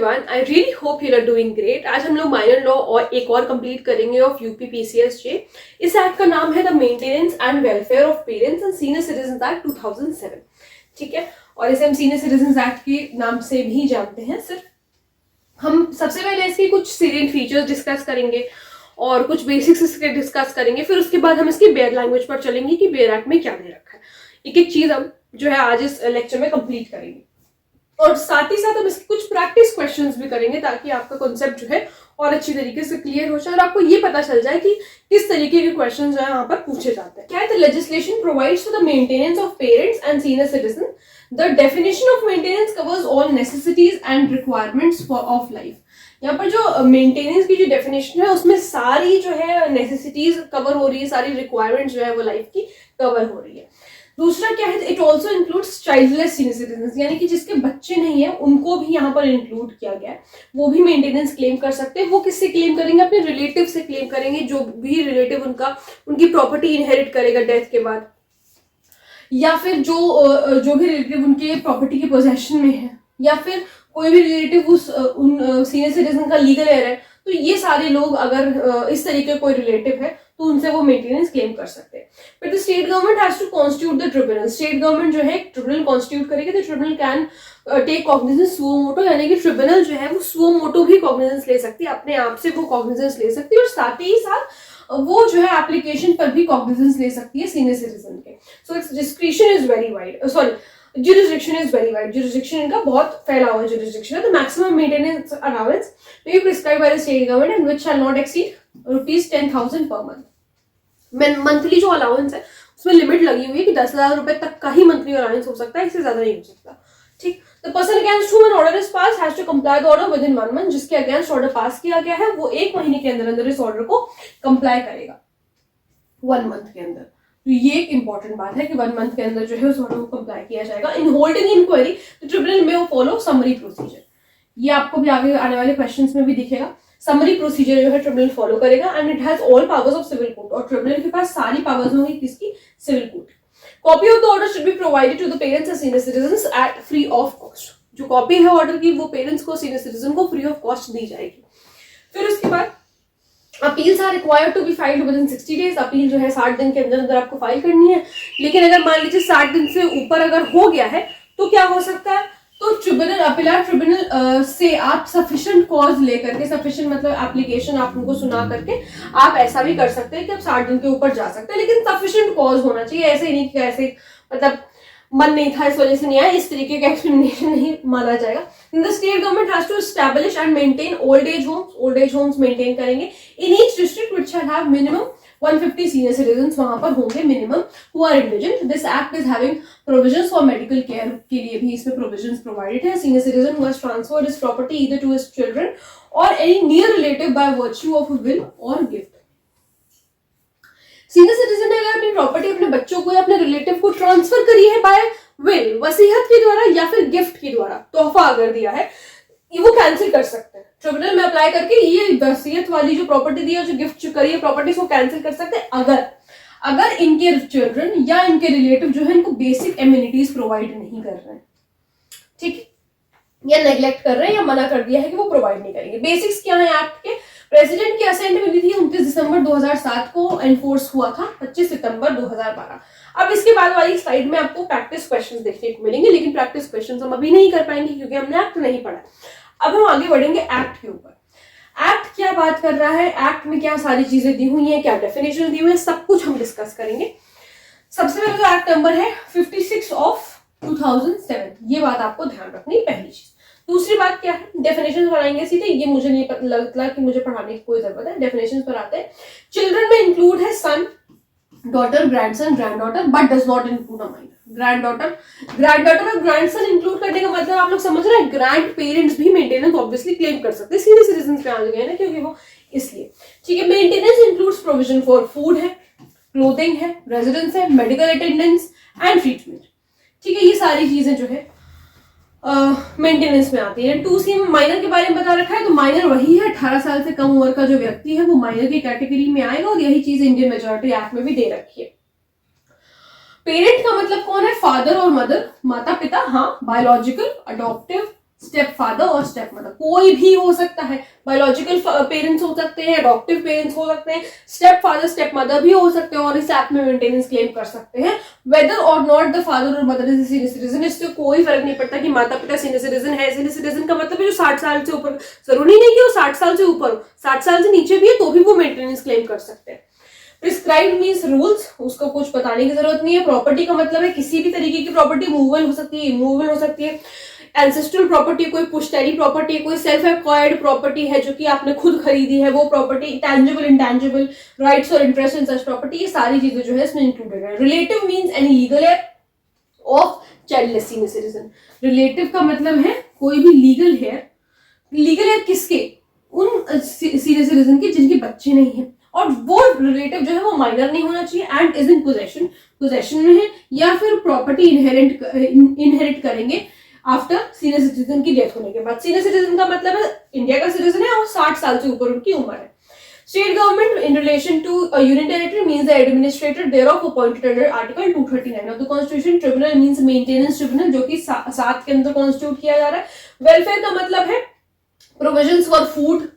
Everyone, I really hope you are doing great. आज हम लोग माइनर लॉ और एक और कंप्लीट करेंगे ऑफ यूपी पीसीएसजे। इस एक्ट का नाम है the maintenance and welfare of parents and senior citizens act 2007। ठीक है, और इसे हम सीनियर सिटीजंस एक्ट के नाम से भी जानते हैं। सिर्फ हम सबसे पहले इसके कुछ सीरियन फीचर्स डिस्कस करेंगे और कुछ बेसिक्स इसके डिस्कस करेंगे, फिर उसके बाद हम इसकी बेयर लैंग्वेज पर चलेंगे कि बेयर एक्ट में क्या दे रखा है। एक एक चीज हम जो है आज इस लेक्चर में कंप्लीट करेंगे और साथ ही साथ हम इसके कुछ प्रैक्टिस क्वेश्चंस भी करेंगे ताकि आपका कॉन्सेप्ट जो है और अच्छी तरीके से क्लियर हो जाए और आपको ये पता चल जाए कि किस तरीके के क्वेश्चन जो है यहाँ पर पूछे जाते हैं। क्या है? The legislation provides for the maintenance of parents and senior citizen. The definition of maintenance covers all necessities and requirements of life. यहाँ पर जो मेंटेनेंस की जो डेफिनेशन है उसमें सारी जो है नेसेसिटीज कवर हो रही है, सारी रिक्वायरमेंट्स जो है वो लाइफ की कवर हो रही है। दूसरा क्या है? It also includes childless senior citizen, यानी कि जिसके बच्चे नहीं है उनको भी यहाँ पर इंक्लूड किया गया है। वो भी मेंटेनेंस क्लेम कर सकते हैं। वो किससे क्लेम करेंगे? अपने रिलेटिव से क्लेम करेंगे, जो भी रिलेटिव उनकी प्रॉपर्टी इनहेरिट करेगा डेथ के बाद, या फिर जो भी रिलेटिव उनके प्रॉपर्टी के पोजेशन में है, या फिर कोई भी रिलेटिव उन सीनियर सिटीजन का लीगल एयर है। तो ये सारे लोग अगर इस तरीके कोई रिलेटिव है तो उनसे वो मेंटेनेंस क्लेम कर सकते हैं। But the state government has to constitute the tribunal. State government जो है एक ट्रिब्यूनल कॉन्स्टिट्यूट करेगी। The tribunal can take cognizance suo motu, यानी कि ट्रिब्यूनल जो है वो सुओ मोटो भी कॉग्निजेंस ले सकती है, अपने आप से वो कॉग्निजेंस ले सकती है और साथ ही साथ वो जो है एप्लीकेशन पर भी कॉग्निजेंस ले सकती है सीनियर सिटीजन के। So it's discretion is very wide, sorry jurisdiction is very wide. Jurisdiction इनका बहुत फैला हुआ jurisdiction है। The maximum maintenance allowance may be prescribed by the state government and which shall not exceed rupees 10,000 per month। Monthly जो allowance है उसमें limit लगी हुई है कि 10,000 रुपए तक का ही मंथली अलाउंस हो सकता है, इससे ज्यादा नहीं हो सकता। ठीक, the person against whom an order is passed has to comply the order within 1 month। जिसके अगेंस्ट ऑर्डर पास किया गया है वो 1 महीने के अंदर अंदर इस ऑर्डर को कंप्लाई करेगा, 1 मंथ के अंदर। तो ये एक इंपॉर्टेंट बात है कि 1 मंथ के अंदर जो है उस ऑर्डर को कंप्लाई किया जाएगा। In holding inquiry the tribunal may follow summary procedure. ये आपको भी आगे आने वाले क्वेश्चंस में भी दिखेगा। समरी प्रोसीजर जो है ट्रिब्यूनल फॉलो करेगा and it has all powers of civil court. और ट्रिब्यूनल के पास सारी पावर्स होंगी किसकी? Civil court. Copy of the order should be provided to the parents and senior citizens at free of cost. जो copy है order की वो पेरेंट्स को, सीनियर सिटीजन को फ्री ऑफ कॉस्ट दी जाएगी। फिर उसके बाद appeals are required to be filed within 60 days. Appeal जो है 60 दिन के अंदर अंदर आपको फाइल करनी है। लेकिन अगर मान लीजिए 60 दिन से ऊपर अगर हो गया है तो क्या हो सकता है? तो ट्रिब्यूनल, अपीलर ट्रिब्यूनल से आप सफिशिएंट कॉज लेकर के, सफिशिएंट मतलब एप्लीकेशन आप उनको सुना करके आप ऐसा भी कर सकते हैं कि आप 60 दिन के ऊपर जा सकते हैं, लेकिन सफिशिएंट कॉज होना चाहिए। ऐसे ही नहीं कि ऐसे मतलब मन नहीं था इस वजह से नहीं आया, इस तरीके का एक्सप्लेनेशन नहीं माना जाएगा। The state government has to establish and maintain old age homes. Old age homes maintain करेंगे in each district which shall have minimum 150 senior citizens. वहां पर होंगे minimum who are indigent. This act is having provisions for medical care के लिए भी इसमें provisions provided है। Senior citizen who has transferred his property either to his children और any near relative by virtue of a will और gift. Senior citizen ने अगर अपनी प्रॉपर्टी अपने बच्चों को या अपने रिलेटिव को ट्रांसफर करी है बाय विल, वसीयत के द्वारा या फिर गिफ्ट के द्वारा, तोहफा अगर दिया है, वो कैंसिल कर सकते हैं। ट्रिब्यूनल में अप्लाई करके ये वसीयत वाली जो प्रॉपर्टी दी है, जो गिफ्ट करी है प्रॉपर्टी, को कैंसिल कर सकते हैं अगर इनके चिल्ड्रन या इनके रिलेटिव जो है इनको बेसिक एमिनिटीज प्रोवाइड नहीं कर रहे हैं, ठीक है, या नेग्लेक्ट कर रहे हैं या मना कर दिया है कि वो प्रोवाइड नहीं करेंगे। बेसिक्स क्या है एक्ट के? प्रेसिडेंट की असेंट मिली थी 29 दिसंबर 2007 को, एनफोर्स हुआ था 25 सितंबर 2012। अब इसके बाद वाली स्लाइड में आपको प्रैक्टिस क्वेश्चंस देखने को मिलेंगे, लेकिन प्रैक्टिस क्वेश्चंस हम अभी नहीं कर पाएंगे क्योंकि हमने एक्ट नहीं पढ़ा। अब हम आगे बढ़ेंगे एक्ट के ऊपर। एक्ट क्या बात कर रहा है, एक्ट में क्या सारी चीजें दी हुई हैं, क्या डेफिनेशन दी हुई है, सब कुछ हम डिस्कस करेंगे। सबसे पहले तो एक्ट नंबर है 56 ऑफ 2007। ये बात आपको ध्यान रखनी पहली चीज। दूसरी बात क्या है? डेफिनेशन बनाएंगे सीधे, ये मुझे नहीं लगता कि मुझे पढ़ाने की कोई जरूरत है। डेफिनेशन पर आते हैं। चिल्ड्रन में इंक्लूड है son, daughter, grandson, granddaughter, but does not include a minor. Granddaughter और ग्रैंडसन इंक्लूड करने का मतलब आप लोग समझ रहे हैं, ग्रैंड पेरेंट्स भी मेंटेनेंस ऑब्वियसली क्लेम कर सकते हैं। सीनियर सिटीजन पे आ गए ना, क्योंकि वो इसलिए। ठीक है, maintenance includes provision for food है, क्लोथिंग है, रेजिडेंस है, मेडिकल अटेंडेंस एंड ट्रीटमेंट। ठीक है, ये सारी चीजें जो है मेंटेनेंस में आती है। 2C में माइनर के बारे में बता रखा है, तो माइनर वही है 18 साल से कम उम्र का जो व्यक्ति है वो माइनर की कैटेगरी में आएगा, और यही चीज इंडियन मेजॉरिटी एक्ट में भी दे रखी है। पेरेंट का मतलब कौन है? फादर और मदर, माता पिता, हाँ, बायोलॉजिकल, अडॉप्टिव, स्टेप फादर और स्टेप मदर, कोई भी हो सकता है, बायोलॉजिकल पेरेंट्स हो सकते हैं, अडॉप्टिव पेरेंट्स हो सकते हैं, स्टेप फादर स्टेप मदर भी हो सकते हैं और इस एक्ट में मेंटेनेंस क्लेम कर सकते हैं, वेदर और नॉट द फादर और मदर इज सीनियर सिटीजन। इससे कोई फर्क नहीं पड़ता कि माता पिता सीनियर सिटीजन है। सीनियर सिटीजन का मतलब है जो 60 साल से ऊपर, जरूरी नहीं कि वो 60 साल से ऊपर हो, 60 साल से नीचे भी है तो भी वो मेंटेनेंस क्लेम कर सकते हैं। प्रिस्क्राइब्ड मींस रूल्स, उसको कुछ बताने की जरूरत नहीं है। प्रॉपर्टी का मतलब है किसी भी तरीके की प्रॉपर्टी, मूवेबल हो सकती है, इमूवेबल हो सकती है। एंसेस्ट्रल प्रॉपर्टी कोई पुश्तैनी प्रॉपर्टी, कोई सेल्फ एक्वायर्ड प्रॉपर्टी है जो कि आपने खुद खरीदी है वो प्रॉपर्टी, टैंजिबल इंटैंजिबल राइट्स और इंटरेस्ट इन सच प्रॉपर्टी, ये सारी चीजें जो है इसमें इंक्लूडेड है। Relative means any legal heir of childless senior citizen. Relative का मतलब है कोई भी लीगल हेयर, लीगल हेयर किसके, उन सीनियर सिटीजन के जिनके बच्चे नहीं है, और वो रिलेटिव जो है वो माइनर नहीं होना चाहिए and is in possession, possession में है, या फिर प्रॉपर्टी इनहेरिट करेंगे आफ्टर सीनियर सिटीजन की डेथ होने के बाद। सीनियर सिटीजन का मतलब है इंडिया का सिटीजन है और 60 साल से ऊपर उनकी उम्र है। State government in relation to union territory means the administrator thereof appointed under article 239 of the constitution. Tribunal means maintenance tribunal जो कि 7 के अंदर कॉन्स्टिट्यूट किया जा रहा है। वेलफेयर का मतलब है provisions for food,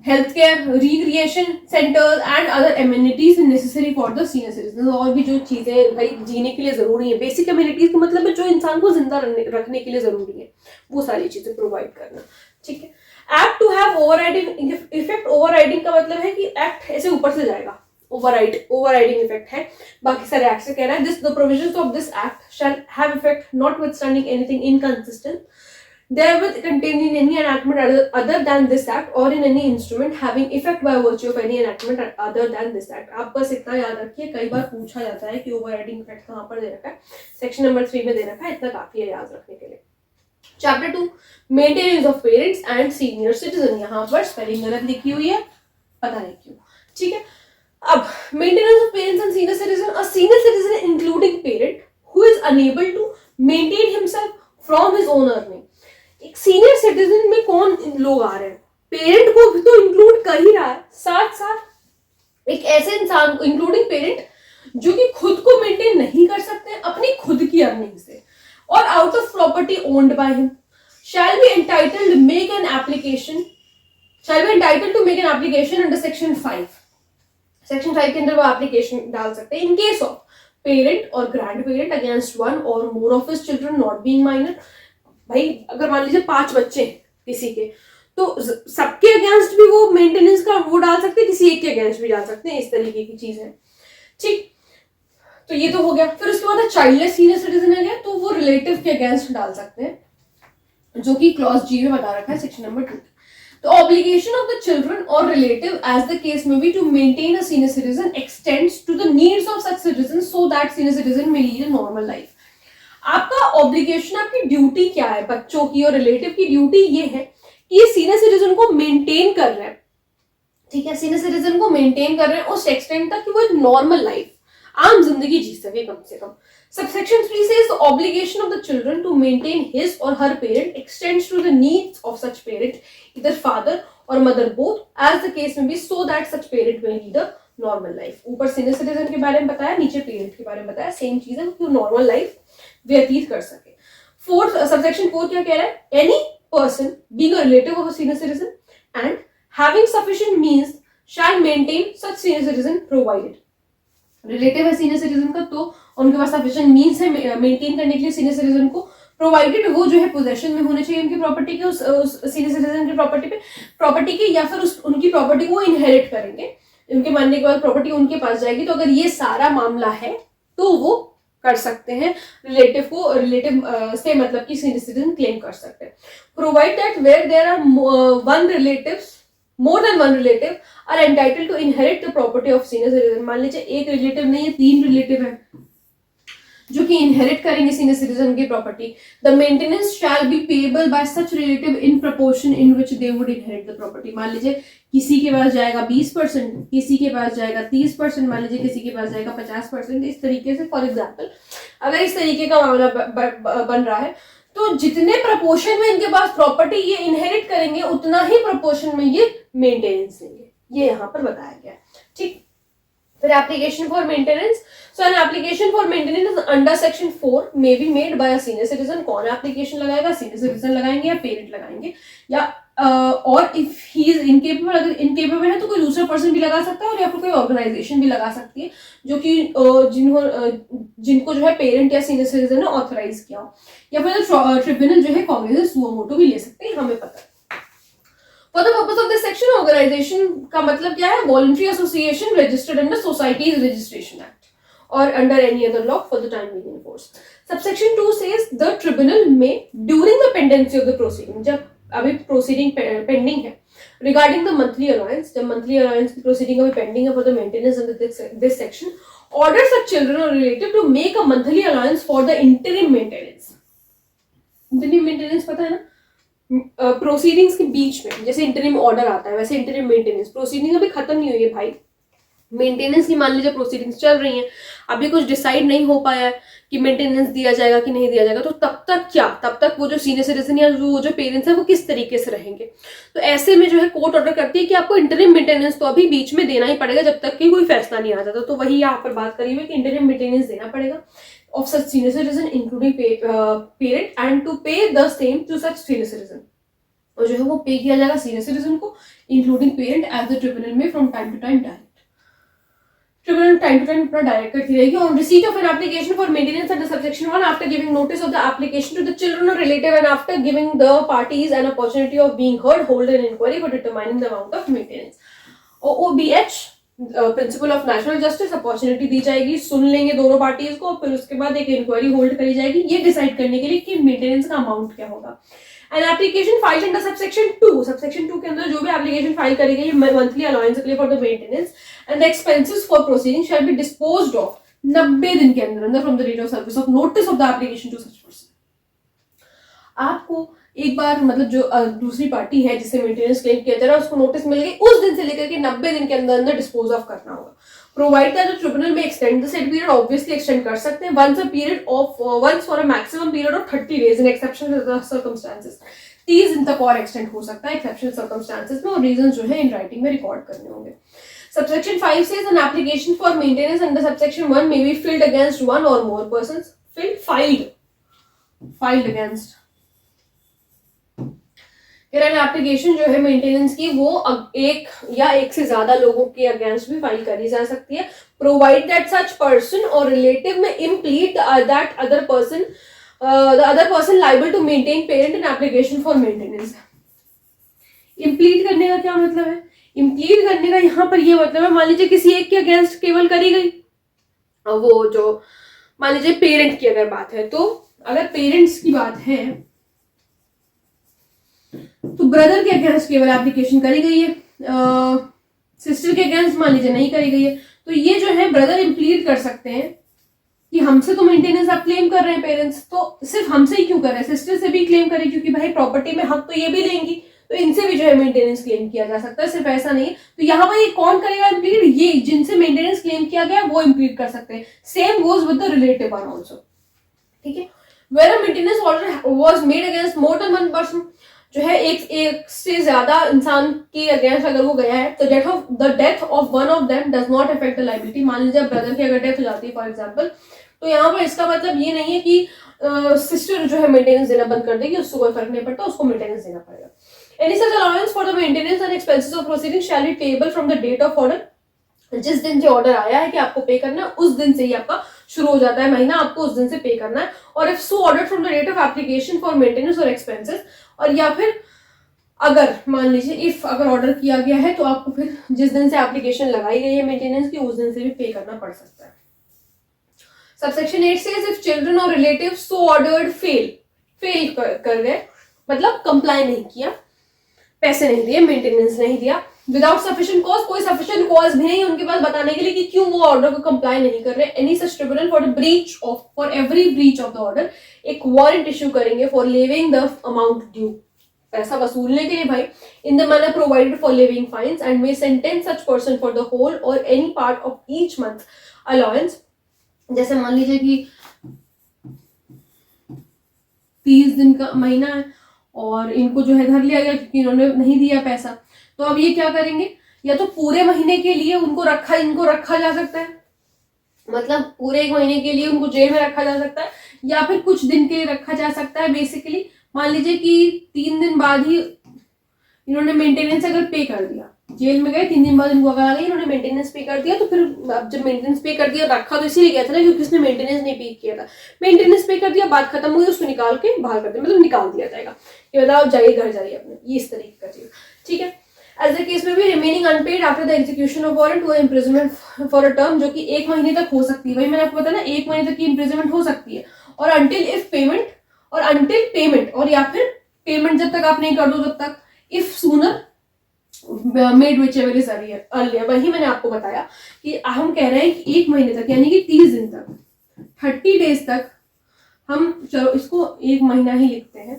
health care, recreation centres and other amenities necessary for the senior citizen. और भी जो चीजें भाई जीने के लिए जरूरी है, बेसिक एमिनिटीज का मतलब है जो इंसान को जिंदा रखने के लिए जरूरी है, वो सारी चीजें प्रोवाइड करना। ठीक है। Act to have overriding effect, overriding का मतलब है कि एक्ट ऐसे ऊपर से जाएगा, ओवरराइडिंग इफेक्ट है बाकी सारे एक्ट से। कह रहा है this the provisions of this act shall have effect notwithstanding anything inconsistent therewith contained in any enactment other than this act or in any instrument having effect by virtue of any enactment other than this act। आप बस इतना याद रखिए, कई बार पूछा जाता है कि ओवरराइडिंग इफेक्ट कहाँ पर दे रखा है, सेक्शन नंबर 3 में दे रखा है, इतना काफी है याद रखने के लिए। Chapter 2 maintenance of parents and senior citizen, यहाँ पर स्पेलिंग गलत लिखी हुई है, पता नहीं क्यों। ठीक है, अब maintenance of parents and senior citizen, a senior citizen including parent who is unable to maintain himself from his own earning. एक सीनियर सिटीजन में कौन लोग आ रहे हैं, पेरेंट को भी तो इंक्लूड कर ही रहा है, साथ साथ एक ऐसे इंसान इंक्लूडिंग पेरेंट जो कि खुद को मेंटेन नहीं कर सकते अपनी खुद की अर्निंग से और out of property owned by him, shall be entitled to make an application under section 5। Section 5 के अंदर वो एप्लीकेशन डाल सकते हैं in case of parent or grandparent against one और more of his children not being minor. भाई अगर मान लीजिए 5 बच्चे हैं किसी के, तो सबके अगेंस्ट भी वो मेंटेनेंस का वो डाल सकते हैं, किसी एक के अगेंस्ट भी डाल सकते हैं, इस तरीके की चीज है। ठीक, तो ये तो हो गया। फिर उसके बाद चाइल्डलेस सीनियर सिटीजन है गया, तो वो रिलेटिव के अगेंस्ट डाल सकते हैं जो कि क्लॉज जी में बता रखा है section number 2। The obligation of the children or relative, as the case may be, to maintain a senior citizen extends to the needs of such citizens so that senior citizen may lead a normal life। आपका obligation, आपकी duty क्या है, बच्चों की और relative की duty ये है कि ये सीनियर सिटीजन को मेंटेन कर रहे हैं। ठीक है, सीनियर सिटीजन को मेंटेन कर रहे हैं उस एक्सटेंट तक कि वो एक नॉर्मल लाइफ, आम जिंदगी जी सके कम से कम। Subsection 3 says the obligation of the children to maintain his or her parent extends to the needs of such parent, either father or mother both, as the case may be, so that such parent may lead a normal life। ऊपर senior citizen के बारे में बताया, नीचे parent के बारे में बताया, सेम चीज है कि नॉर्मल लाइफ व्यतीत कर सके। सबसेक्शन 4 क्या कह रहा है, any person being a relative of a senior citizen and having sufficient means shall maintain such senior citizen provided. Relative है सीनियर सिटीजन का, तो उनके पास सफिशिएंट मींस है मेंटेन करने के लिए सीनियर सिटीजन को, प्रोवाइडेड वो जो है पोजेशन में होने चाहिए उनकी प्रॉपर्टी के, उस सीनियर सिटीजन की प्रॉपर्टी के, या फिर उनकी प्रॉपर्टी को इनहेरिट करेंगे, उनके मरने के बाद प्रॉपर्टी उनके पास जाएगी। तो अगर ये सारा मामला है तो वो कर सकते हैं, रिलेटिव से मतलब कि सीनियर सिटीजन क्लेम कर सकते हैं। Provide that where there are more than one relative are entitled to inherit the property of senior citizen। मान लीजिए एक रिलेटिव नहीं है, 3 रिलेटिव है जो कि इनहेरिट करेंगे सीनियर सिटीजन की property. The maintenance shell be payable by such relative in proportion in which they would inherit the property. मान लीजिए किसी के पास जाएगा 20%, किसी के पास जाएगा 30%, मान लीजिए किसी के पास जाएगा 50%, इस तरीके से। फॉर एग्जाम्पल अगर इस तरीके का मामला बन रहा है तो जितने प्रपोर्शन में इनके पास प्रॉपर्टी ये इनहेरिट करेंगे उतना ही प्रपोर्शन में ये मेंटेनेंस देंगे, ये यहाँ पर बताया गया है। ठीक, फिर application for maintenance. So N application for maintenance under section 4 may be made by a senior citizen. कौन एप्लीकेशन लगाएगा? सीनियर सिटीजन लगाएंगे या पेरेंट लगाएंगे, या और इफ ही इज इनकेपेबल, अगर इनकेपेबल है तो कोई दूसरा पर्सन भी लगा सकता है, और या फिर कोई ऑर्गेनाइजेशन भी लगा सकती है जो कि जिनको जो है पेरेंट या सीनियर सिटीजन ने ऑथराइज किया हो, या फिर ट्रिब्यूनल जो है कांग्रेस सुओ मोटो भी ले सकते हैं, हमें पता है. For the purpose of this section, organization का मतलब क्या है? Voluntary association registered under Societies Registration Act or under any other law for the time being in force. Subsection 2 says the tribunal may, during the pendency of the proceeding, जब अभी proceeding pending है, regarding the monthly allowance, जब monthly allowance की proceeding अभी pending है for the maintenance under this section, order such children or relative to make a monthly allowance for the interim maintenance. Interim maintenance पता है ना? Proceedings के बीच में जैसे इंटरिम ऑर्डर आता है, वैसे इंटरिम मेंटेनेंस. प्रोसीडिंग अभी खत्म नहीं हुई है भाई, मेंटेनेंस की मान लीजिए प्रोसीडिंग्स चल रही हैं, अभी कुछ डिसाइड नहीं हो पाया है कि मेंटेनेंस दिया जाएगा कि नहीं दिया जाएगा, तो तब तक क्या, तब तक वो जो सीनियर सिटीजन या जो पेरेंट्स है वो किस तरीके से रहेंगे. तो ऐसे में जो है कोर्ट ऑर्डर करती है कि आपको इंटरिम मेंटेनेंस तो अभी बीच में देना ही पड़ेगा जब तक कि कोई फैसला नहीं आ जाता. तो वही यहाँ पर बात करी हुई कि इंटरिम मेंटेनेंस देना पड़ेगा of such senior citizen including parent and to pay the same to such senior citizen. और जो है वो पे किया जाएगा सीनियर सिटीजन को including parent as the tribunal may from time to time direct. Tribunal time to time अपना direct करती रहेगी. On receipt of an application for maintenance under subsection 1 after giving notice of the application to the children और relative and after giving the parties an opportunity of being heard hold an inquiry for determining the amount of maintenance. OBH principle of natural justice, opportunity दी जाएगी, सुन लेंगे दोनों parties को, फिर उसके बाद एक inquiry hold करी जाएगी ये डिसाइड करने के लिए कि मेंटेनेंस का अमाउंट क्या होगा. An application file under subsection 2, subsection 2 के अंदर जो भी एप्लीकेशन फाइल करी गई मंथली अलाउंस के लिए for the maintenance and the expenses for proceeding shall be disposed of 90 दिन के अंदर from the date of service of notice of the application to such person. आपको एक बार मतलब जो दूसरी पार्टी है जिससे मेंटेनेंस क्लेम किया जा रहा है उसको नोटिस मिल गई, उस दिन से लेकर के 90 दिन के अंदर अंदर डिस्पोज ऑफ करना होगा. Provide that the tribunal may extend the set period, obviously extend कर सकते हैं once for a maximum period of 30 days in exceptional circumstances. 30 दिन तक और एक्सटेंड हो सकता है एक्सेप्शनल सर्कमस्टेंसेस में, और रीजन जो है इन राइटिंग में रिकॉर्ड करने होंगे. Subsection 5 says an application for maintenance under subsection 1 may be filed against one or more persons. Filed against. An application जो है मेंटेनेंस की वो एक या एक से ज्यादा लोगों के अगेंस्ट भी फाइल करी जा सकती है, प्रोवाइड दैट सच पर्सन और relative may implead that other person liable to maintain parent in application for maintenance. Implead करने का क्या मतलब है? इम्प्लीड करने का यहाँ पर ये मतलब है, मान लीजिए किसी एक के अगेंस्ट केवल करी गई, वो जो मान लीजिए पेरेंट की अगर बात है, तो अगर पेरेंट्स की बात है तो ब्रदर के अगेंस्ट केवल एप्लीकेशन करी गई है, सिस्टर के अगेंस्ट मान लीजिए नहीं करी गई है, तो ये जो है ब्रदर इम्प्लीड कर सकते हैं कि हमसे तो मेंटेनेंस आप क्लेम कर रहे हैं पेरेंट्स, तो सिर्फ हमसे ही क्यों कर रहे हैं, सिस्टर से भी क्लेम करें क्योंकि भाई प्रॉपर्टी में हक तो ये भी लेंगी, तो इनसे भी जो है मेंटेनेंस क्लेम किया जा सकता है. सिर्फ ऐसा नहीं है, तो यहाँ पर ये कौन करेगा इम्प्लीड? ये जिनसे मेंटेनेंस क्लेम किया गया वो इम्प्लीड कर सकते हैं. Same goes with the relative one also. ठीक है. Where a maintenance order was made against more than one person, जो है एक से ज्यादा इंसान के अगेंस्ट अगर वो गया है, तो death of one of them does not affect the liability. मान लीजिए ब्रदर की अगर डेथ हो जाती है फॉर एग्जांपल, तो यहाँ पर इसका मतलब ये नहीं है कि सिस्टर जो है मेंटेनेंस देना बंद कर देगी, उसको कोई फर्क नहीं पड़ता, उसको मेंटेनेंस देना पड़ेगा. Any such allowance for the maintenance and expenses of proceeding shall be payable from the date of order. जिस दिन से ऑर्डर आया है कि आपको पे करना है, उस दिन से ही आपका शुरू हो जाता है महीना, आपको उस दिन से पे करना है. और if so order from the date of application for maintenance और एक्सपेंसेस, और या फिर अगर मान लीजिए इफ अगर ऑर्डर किया गया है तो आपको फिर जिस दिन से एप्लीकेशन लगाई गई है मेंटेनेंस की, उस दिन से भी पे करना पड़ सकता है. सबसेक्शन 8 सेज इफ चिल्ड्रन और रिलेटिव सो ऑर्डर्ड फेल कर गए, मतलब कंप्लाई नहीं किया, पैसे नहीं दिए, मेंटेनेंस नहीं दिया, विदाउट सफिशिएंट कॉज, कोई सफिशिएंट कॉज भी नहीं उनके पास बताने के लिए कि क्यों वो ऑर्डर को कंप्लाई नहीं कर रहे, any such tribunal for every breach of the order एक वारंट इश्यू करेंगे for levying the amount due, पैसा वसूलने के लिए भाई, in the manner provided for levying fines and may sentence such person for the whole और any part of each month allowance. जैसे मान लीजिए कि 30 दिन का महीना है और इनको जो है धर लिया गया क्योंकि इन्होंने नहीं दिया पैसा, तो अब ये क्या करेंगे, या तो पूरे महीने के लिए इनको रखा जा सकता है, मतलब पूरे 1 महीने के लिए उनको जेल में रखा जा सकता है, या फिर कुछ दिन के लिए रखा जा सकता है। बेसिकली मान लीजिए कि 3 दिन बाद ही इन्होंने मेंटेनेंस अगर पे कर दिया, जेल में गए 3 दिन बाद इनको अगर आ गई, इन्होंने मेंटेनेंस पे कर दिया, तो फिर अब जब मेंटेनेंस पे कर दिया, रखा तो इसीलिए गया था ना क्योंकि उसने मेंटेनेंस नहीं पे किया था, मेंटेनेंस पे कर दिया, बात खत्म हुई, उसको निकाल के बाहर कर दिया, मतलब निकाल दिया जाएगा कि मतलब आप जाइए घर जाइए अपने, ये इस तरीके का चीज। ठीक है, एज द केस में भी remaining unpaid after the execution of warrant हुआ इम्प्रिजनमेंट फॉर अ टर्म, जो कि 1 महीने तक हो सकती है। भाई मैंने आपको बताया ना 1 महीने तक की इम्प्रिजनमेंट हो सकती है, और अंटिल पेमेंट और या फिर पेमेंट जब तक आप नहीं कर दो तब तक, if sooner made whichever is earlier. वही मैंने आपको बताया कि हम कह रहे हैं कि 1 महीने तक यानी कि 30 दिन तक, 30 डेज तक हम, चलो इसको 1 महीना ही लिखते हैं,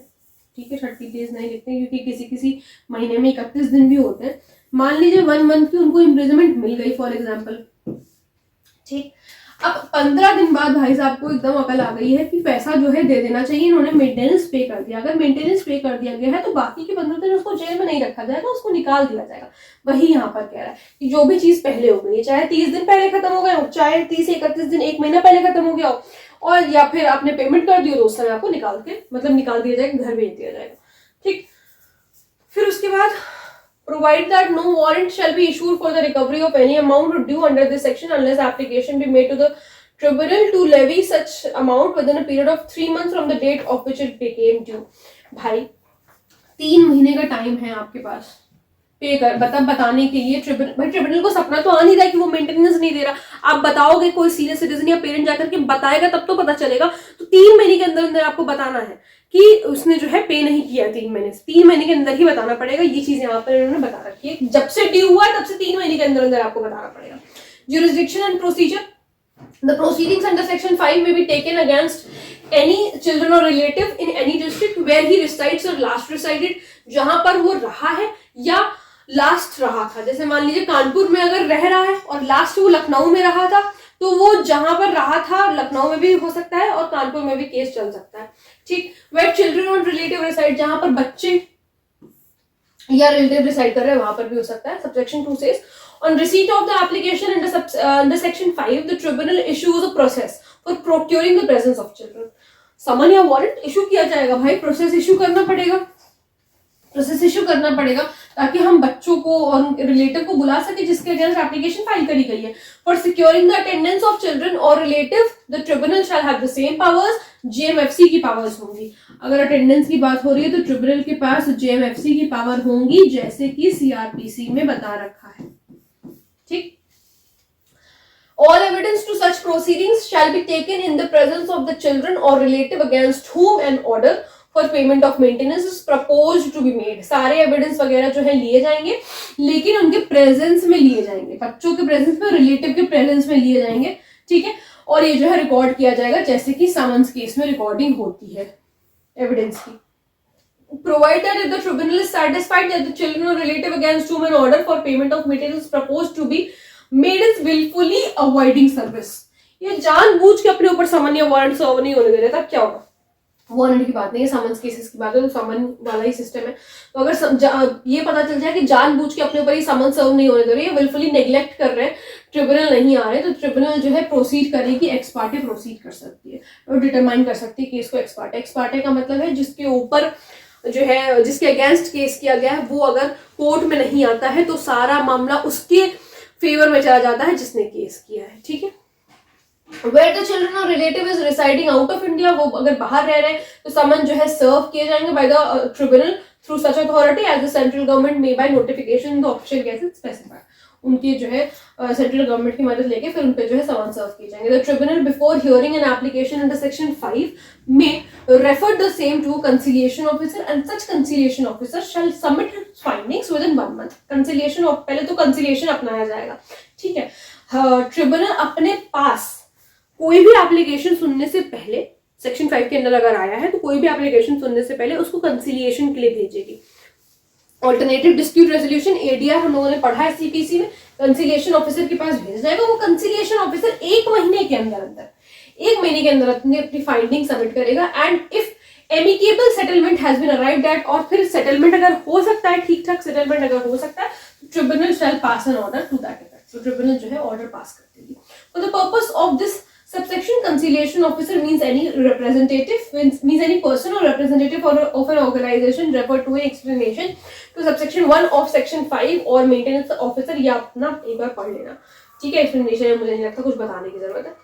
ठीक है, 30 डेज नहीं लिखते हैं क्योंकि किसी महीने में 31 दिन भी होते हैं। मान लीजिए 1 मंथ की उनको इम्प्रिजनमेंट मिल गई फॉर एग्जाम्पल, ठीक। अब 15 दिन बाद भाई साहब को एकदम अकल आ गई है कि पैसा जो है दे देना चाहिए, इन्होंने मेंटेनेंस पे कर दिया। अगर मेंटेनेंस पे कर दिया गया है तो बाकी के 15 दिन उसको जेल में नहीं रखा जाएगा, उसको निकाल दिया जाएगा। वही यहाँ पर कह रहा है कि जो भी चीज पहले हो गई, चाहे 30 दिन पहले खत्म हो गया हो, चाहे 30 से 31 दिन 1 महीना पहले खत्म हो गया हो, और या फिर आपने पेमेंट कर दी हो तो उस समय आपको निकाल दिया जाएगा, घर भेज दिया जाएगा। ठीक, फिर उसके बाद provide that no warrant shall be issued for the recovery of any amount due under this section unless application be made to the tribunal to levy such amount within a period of 3 months from the date of which it became due। भाई 3 महीने का time है आपके पास पे कर बताने के लिए। ट्रिब्यूनल को सपना तो आ नहीं रहा कि वो मेंटेनेंस नहीं दे रहा, आप बताओगे, कोई सीनियर सिटीजन या पेरेंट जाकर के बताएगा तब तो पता चलेगा। तो 3 महीने के अंदर अंदर आपको बताना है कि उसने जो है पे नहीं किया 3 महीने के अंदर ही बताना पड़ेगा। ये चीज यहाँ पर इन्होंने बता रखी है, जब से ड्यू हुआ है तब से 3 महीने के अंदर अंदर आपको बताना पड़ेगा। Jurisdiction and procedure, the proceedings under section 5 may be taken against any children or relative in any district where he resides or last resided, जहां पर वो रहा है या लास्ट रहा था। जैसे मान लीजिए कानपुर में अगर रह रहा है और लास्ट वो लखनऊ में रहा था, तो वो जहां पर रहा था लखनऊ में भी हो सकता है और कानपुर में भी केस चल सकता है। ठीक, वेयर चिल्ड्रन और रिलेटिव रिसाइड, जहां पर बच्चे या रिलेटिव रिसाइड कर रहे हैं वहां पर भी हो सकता है। Subsection 2 says on receipt of the application under section 5 the tribunal issues a process for procuring the presence of children। समन या वारंट इशू किया जाएगा, भाई प्रोसेस इशू करना पड़ेगा ताकि हम बच्चों को और रिलेटिव को बुला सके जिसके अगेंस्ट एप्लीकेशन फाइल करी गई है। For securing the attendance of children और relative the tribunal shall have the same powers, JMFC की पावर्स होंगी। अगर अटेंडेंस की बात हो रही है तो ट्रिब्यूनल के पास जेएमएफसी की पावर होंगी, जैसे कि सीआरपीसी में बता रखा है। ठीक, all evidence to such proceedings shall be taken in the presence of the children or relative against whom an order for payment of maintenance is proposed to be made। सारे evidence वगैरह जो है लिए जाएंगे, लेकिन उनके प्रेजेंस में लिए जाएंगे, बच्चों के प्रेजेंस में, रिलेटिव के प्रेजेंस में लिए जाएंगे। ठीक है, और ये जो है रिकॉर्ड किया जाएगा जैसे कि समन्स केस में रिकॉर्डिंग होती है एविडेंस की। Provided that if the tribunal is satisfied that the children or relative against whom an order for payment of maintenance is proposed to be made is willfully avoiding service। ये जानबूझ के अपने ऊपर समन या warrant सर्व नहीं होने दे रहे, तब क्या होगा? वारंट की बात नहीं है, समन्स केसेस की बात है, तो समन वाला ही सिस्टम है। तो अगर ये पता चल जाए कि जानबूझ के अपने ऊपर ये समन सर्व नहीं होने दे रही है, विलफुली नेग्लेक्ट कर रहे हैं, ट्रिब्यूनल नहीं आ रहे, तो ट्रिब्यूनल जो है प्रोसीड करेगी, एक्स पार्टे प्रोसीड कर सकती है और डिटरमाइन कर सकती है केस को एक्स पार्टे। एक्स पार्टे का मतलब है जिसके ऊपर जो है, जिसके अगेंस्ट केस किया गया है, वो अगर कोर्ट में नहीं आता है तो सारा मामला उसके फेवर में चला जाता है जिसने केस किया है। ठीक है, Where the children or relative is residing out of India, वो अगर बाहर रह रहे हैं तो समन जो है सर्व किए जाएंगे by the tribunal through such authority as the central government may by notification the official gazette specify। उनकी जो है सेंट्रल गवर्नमेंट की मदद लेके फिर उनपे जो है समन सर्व किए जाएंगे। The tribunal before hearing an application under section 5 may refer the same to a conciliation officer and such conciliation officer shall submit its findings within 1 month। conciliation of पहले तो conciliation अपनाया जाएगा। ठीक है, ट्रिब्यूनल अपने पास कोई भी एप्लीकेशन सुनने से पहले, सेक्शन 5 के अंदर अगर आया है तो कोई भी एप्लीकेशन सुनने से पहले उसको कंसिलिएशन के लिए भेजेगी। ऑल्टरनेटिव डिस्प्यूट रेजोल्यूशन एडीआर हम लोगों ने पढ़ा है सीपीसी में, कंसिलिएशन ऑफिसर के पास भेज जाएगा। वो कंसिलिएशन ऑफिसर 1 महीने के अंदर अपनी फाइंडिंग सबमिट करेगा। And if amicable settlement has been arrived at, और फिर सेटलमेंट अगर हो सकता है, ठीक ठाक सेटलमेंट अगर हो सकता है, tribunal shall pass an order to that effect. तो ट्रिब्यूनल जो है ऑर्डर पास कर देगी। For the purpose of this subsection, conciliation officer means any representative, means any person or representative of an organization referred to in explanation to subsection 1 of section 5 और maintenance officer। ये अपना एक बार पढ़ लेना, ठीक है। एक्सप्लेनेशन में मुझे नहीं लगता कुछ बताने की जरूरत है।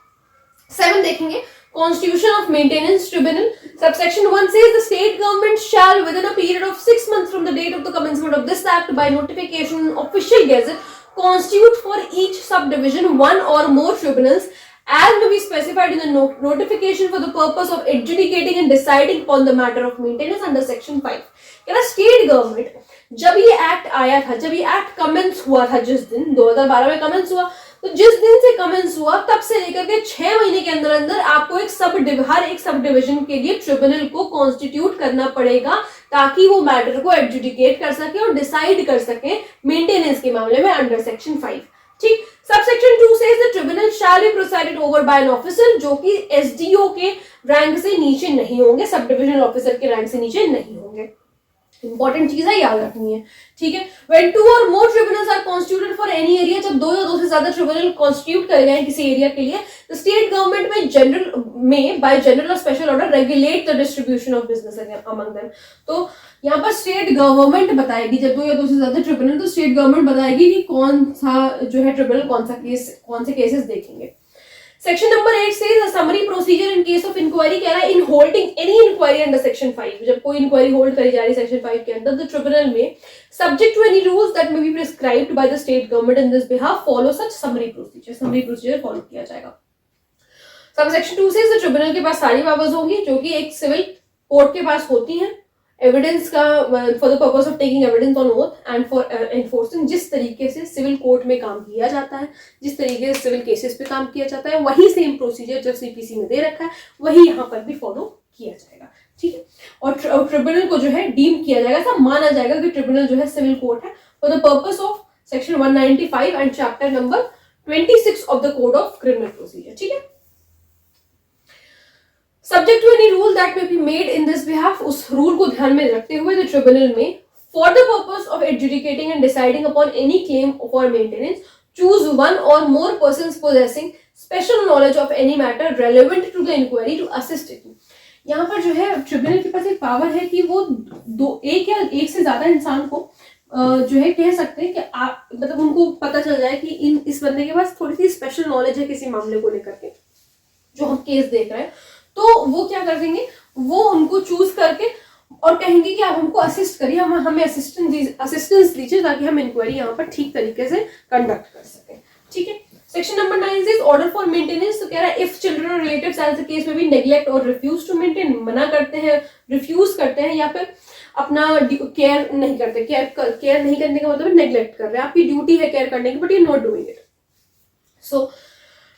7 देखेंगे, Constitution of Maintenance Tribunal, subsection 1 says the state government shall within a period of 6 months from the date of the commencement of this act by notification in official gazette constitute for each subdivision one or more tribunals as may be specified in the notification for the purpose of adjudicating and deciding upon the matter of maintenance under section 5। कह रहा state government जब ये act आया था, जब ये act commence हुआ था, जिस दिन 2012 में कमेंस हुआ, तो जिस दिन से कमेंस हुआ तब से लेकर के 6 महीने के अंदर अंदर आपको हर एक सब डिविजन के लिए ट्रिब्यूनल को कॉन्स्टिट्यूट करना पड़ेगा ताकि वो मैटर को एडजुडिकेट कर सके और डिसाइड कर सके मेंटेनेंस के मामले में अंडर सेक्शन 5, ठीक। Subsection 2 says the tribunal shall B presided over by an officer जो कि एसडीओ के रैंक से नीचे नहीं होंगे, सब डिविजनल ऑफिसर के रैंक से नीचे नहीं होंगे। इंपॉर्टेंट चीज है, याद रखनी है, ठीक है। When 2 or more tribunals are constituted for any area, जब 2 या 2 से ज्यादा ट्रिब्यूनल कॉन्स्टिट्यूट करे गए किसी एरिया के लिए, तो स्टेट गवर्नमेंट में बाय जनरल और special order regulate the distribution of business among them. तो यहाँ पर स्टेट गवर्नमेंट बताएगी, जब 2 या 2 से ज्यादा ट्रिब्यूनल, तो स्टेट गवर्नमेंट बताएगी कि कौन सा जो है ट्रिब्यूनल कौन से केसेस देखेंगे। Section number 8 says summary procedure in case of inquiry, कह रहा है in holding any inquiry under section 5, जब कोई इंक्वायरी होल्ड करी जा रही है सेक्शन 5 के अंदर, the tribunal may subject to any rules that may be prescribed by the state government in this behalf follow such summary procedure follow किया जाएगा। सबसेक्शन 2 सेज द ट्रिब्यूनल के पास सारी पावर्स होंगी जो कि एक सिविल कोर्ट के पास होती हैं, एविडेंस का for the purpose of taking evidence on oath and for enforcing. जिस तरीके से सिविल कोर्ट में काम किया जाता है, जिस तरीके से सिविल केसेस पे काम किया जाता है, वही सेम प्रोसीजर जब सीपीसी में दे रखा है वही यहाँ पर भी फॉलो किया जाएगा, ठीक है। और ट्रिब्यूनल को जो है डीम किया जाएगा, ऐसा माना जाएगा कि ट्रिब्यूनल जो है सिविल कोर्ट है for the purpose of section 195 and chapter number 26 of the code of criminal procedure, ठीक है। Subject to any rule that may be made in this behalf, उस रूल को ध्यान में रखते हुए the tribunal may for the purpose of adjudicating and deciding upon any claim for maintenance choose one और more persons possessing special knowledge of any matter relevant to the inquiry to assist it. यहाँ पर जो है tribunal के पास एक power है कि वो एक से ज्यादा इंसान को जो है कह सकते हैं कि मतलब उनको पता चल जाए कि इस बंदे के पास थोड़ी सी स्पेशल नॉलेज है किसी मामले को लेकर के जो हम केस देख रहे हैं, तो वो क्या कर देंगे, वो उनको चूज करके और कहेंगे कि आप हमको असिस्ट करिए, हमें असिस्टेंस दीजिए ताकि हम इंक्वायरी यहाँ पर ठीक तरीके से कंडक्ट कर सकें, ठीक है। Section number 9 is order for maintenance, तो कह रहा है इफ चिल्ड्रन और रिलेटिव्स एज द केस में भी नेग्लेक्ट और रिफ्यूज टू मेंटेन, मना करते हैं, रिफ्यूज करते हैं या फिर अपना केयर नहीं करते, केयर नहीं करने का मतलब नेग्लेक्ट कर रहे हैं, आपकी ड्यूटी है केयर करने की but you not doing it. So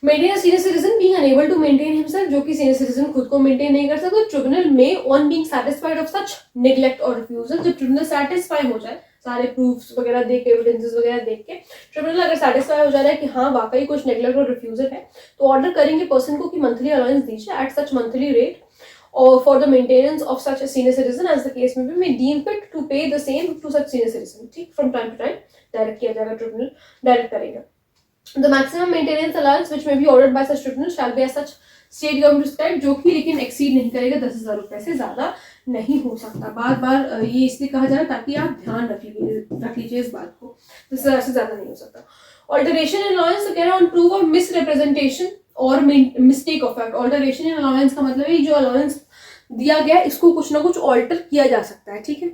maintain a senior citizen being unable to maintain himself, जो कि सीनियर सिटीजन खुद को मेंटेन नहीं कर सकता, ट्रिब्यूनल में on being satisfied of such neglect और रिफ्यूजल, जब ट्रिब्यूनल सैटिस्फाई हो जाए सारे प्रूफ्स वगैरह देख के, एविडेंसेस वगैरह देख के, ट्रिब्यूनल अगर सैटिस्फाई हो जा रहा है कि हाँ वाकई कुछ नेग्लेक्ट और रिफ्यूजल है, तो ऑर्डर करेंगे पर्सन को कि मंथली अलाउंस दीजिए एट सच मंथली रेट और for the maintenance of such a senior citizen as the case में be may deem fit to pay the same to such senior citizen, ठीक। From time to time direct किया जाएगा, tribunal direct करेगा। The maximum maintenance allowance which may be ordered by such tribunal shall be as such state government prescribed, जो कि लेकिन exceed नहीं करेगा 10,000 रुपए से ज्यादा नहीं हो सकता। बार बार ये इसलिए कहा जा रहा है ताकि आप ध्यान रख लीजिए इस बात को, 10,000 से ज्यादा नहीं हो सकता। ऑल्टरेशन इन अलाउंस, तो कह रहा है on proof of misrepresentation और mistake of fact. Alteration in allowance का मतलब है जो अलाउंस दिया गया इसको कुछ ना कुछ ऑल्टर किया जा सकता है, ठीक है।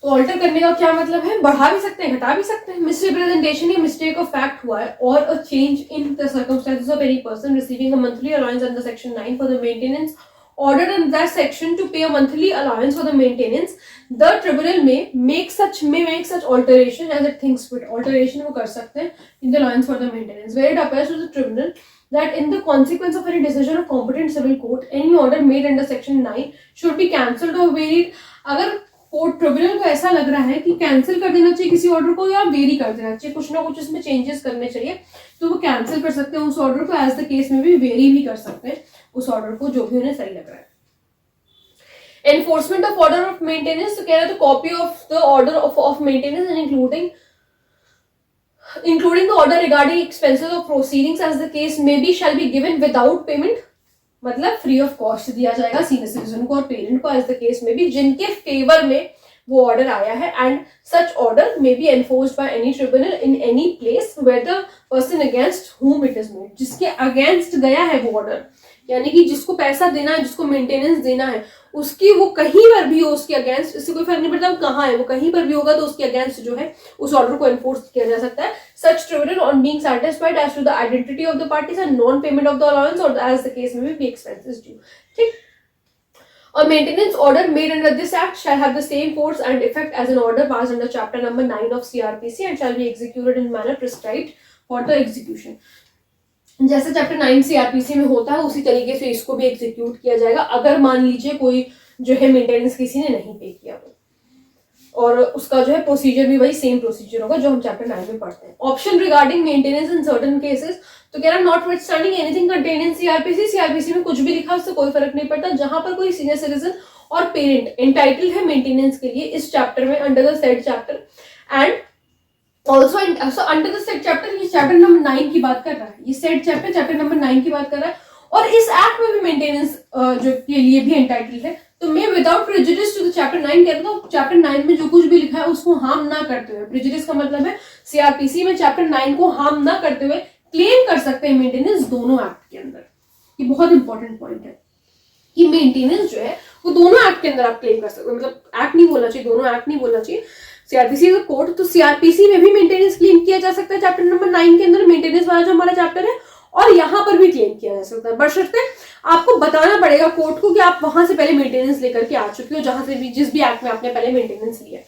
तो ऑल्टर करने का क्या मतलब है, बढ़ा भी सकते हैं घटा भी सकते हैं। मिसरिप्रेजेंटेशन या मिस्टेक ऑफ फैक्ट हुआ है और a change in the circumstances of any person receiving a monthly allowance under section 9 for the maintenance ordered in that section to pay a monthly allowance for the maintenance, the tribunal may make such alteration as it thinks fit. Alteration वो कर सकते हैं in the allowance for the maintenance where it appears to the tribunal that in the consequence of any decision of competent civil court any order made under section 9 should be cancelled or varied। अगर court tribunal को ऐसा लग रहा है कि cancel कर देना चाहिए किसी ऑर्डर को या वेरी कर देना चाहिए, कुछ ना कुछ इसमें चेंजेस करने चाहिए, तो वो कैंसिल कर सकते हैं उस ऑर्डर को, एज द केस में भी वेरी भी कर सकते हैं उस ऑर्डर को जो भी उन्हें सही लग रहा है। Enforcement of order of maintenance, तो कह रहा है copy of the order of maintenance and including the order regarding expenses of proceedings as the case may be shall be given without payment, मतलब फ्री ऑफ कॉस्ट दिया जाएगा senior citizen को और parent को एज द केस में भी जिनके favour में वो ऑर्डर आया है, and such order may be enforced by any tribunal in any place where the person against whom it is made, जिसके अगेंस्ट गया है वो ऑर्डर, यानी कि जिसको पैसा देना है, जिसको मेंटेनेंस देना है, उसकी वो कहीं पर भी हो, उसके अगेंस्ट, इससे कोई फर्क नहीं पड़ता वो कहाँ है, वो कहीं पर भी होगा तो उसके अगेंस्ट जो है उस ऑर्डर को एनफोर्स किया जा सकता है. Such tribunal on being satisfied as to the identity of the parties and non payment of the allowance और as the case may be expenses due. ठीक. A maintenance order made under this act shall have the same force and effect as an order passed under chapter number 9 of CRPC and shall be executed in manner prescribed for the execution. जैसे chapter 9 CRPC में होता है उसी तरीके से इसको भी execute किया जाएगा अगर मान लीजिए कोई जो है मेंटेनेंस किसी ने नहीं पे किया तो, और उसका जो है प्रोसीजर भी वही सेम प्रोसीजर होगा जो हम चैप्टर 9 में पढ़ते हैं. Option regarding maintenance in certain cases, तो कह रहा है नॉटविथस्टैंडिंग एनीथिंग कंटेन्ड इन सीआरपीसी में कुछ भी लिखा उससे कोई फर्क नहीं पड़ता. जहां पर कोई सीनियर सिटीजन और पेरेंट एंटाइटल है मेंटेनेंस के लिए इस चैप्टर में under the said chapter and also under the said chapter, ये चैप्टर नंबर 9 की बात कर रहा है, ये सेड चैप्टर नंबर 9 की बात कर रहा है, और इस एक्ट में भी मेंटेनेंस जो के लिए भी एंटाइटल है. तो मैं without prejudice to the chapter 9 कहता हूँ चैप्टर 9 में जो कुछ भी लिखा है उसको हार्म ना करते हुए, प्रेजुडिस का मतलब है सीआरपीसी में चैप्टर 9 को हार्म ना करते हुए क्लेम कर सकते हैं मेंटेनेंस दोनों एक्ट के अंदर. ये बहुत इंपॉर्टेंट पॉइंट है कि मेंटेनेंस जो है वो दोनों एक्ट के अंदर आप क्लेम कर सकते हो, मतलब एक्ट नहीं बोलना चाहिए, दोनों एक्ट नहीं बोलना चाहिए. सीआरपीसी का कोड, तो सीआरपीसी में भी मेंटेनेंस क्लेम किया जा सकता है चैप्टर नंबर 9 के अंदर, मेंटेनेंस वाला जो हमारा चैप्टर है, और यहाँ पर भी क्लेम किया जा सकता है. बशर्ते आपको बताना पड़ेगा कोर्ट को कि आप वहां से पहले मेंटेनेंस लेकर के आ चुके हो, जहां से भी जिस भी एक्ट में आपने पहले मेंटेनेंस लिया.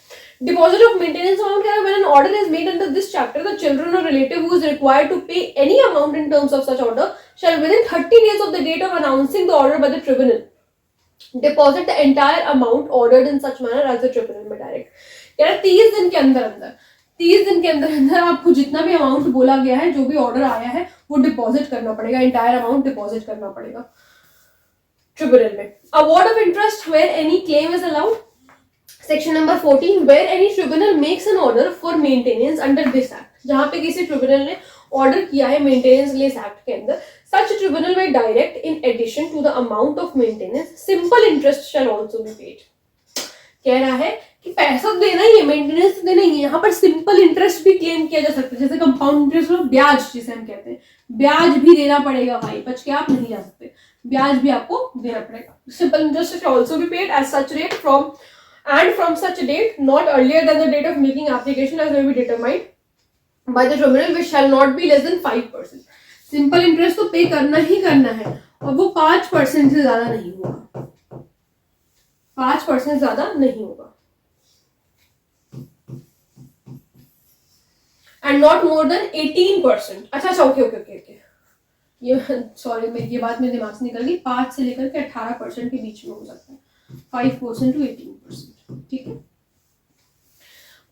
डिपॉजिट ऑफ मेंटेनेंस अमाउंट कह रहा है when an order is made under this chapter the children और relative who is required to pay any amount in terms of such order shall within 30 days of the date of announcing the order by the tribunal deposit the entire amount ordered in such manner as the tribunal may direct. कह रहा है 30 दिन के अंदर आपको जितना भी amount बोला गया है, जो भी ऑर्डर आया है वो डिपॉजिट करना पड़ेगा, एंटायर अमाउंट डिपॉजिट करना पड़ेगा ट्रिब्यूनल में. Award of interest where any claim is allowed. Section number 14 where any tribunal makes an order for maintenance under this act, जहां पे किसी ट्रिब्यूनल ने ऑर्डर किया है मेंटेनेंस के लिए इस एक्ट के अंदर, such tribunal may direct in addition to the amount of maintenance simple interest shall also be paid. कह रहा है कि पैसा तो देना ही है, मेंटेनेंस देना ही है, यहाँ पर सिंपल इंटरेस्ट भी क्लेम किया जा सकता है, जैसे कंपाउंड इंटरेस्ट और ब्याज जिसे हम कहते हैं, ब्याज भी देना पड़ेगा भाई, बच के आप नहीं जा सकते, ब्याज भी आपको देना पड़ेगा. Simple interest shall also be paid as such rate from such a date not earlier than the date of making application as may be determined by the tribunal which shall not be less than 5%. Simple interest तो पे करना ही करना है और वो 5% से ज्यादा नहीं होगा, 5% ज्यादा नहीं होगा. And not more than 18%. अच्छा ओके ये सॉरी मेरी ये बात मेरे दिमाग से निकल गई, 5 से लेकर के 18% के बीच में हो सकता है, 5% to 18%. ठीक है.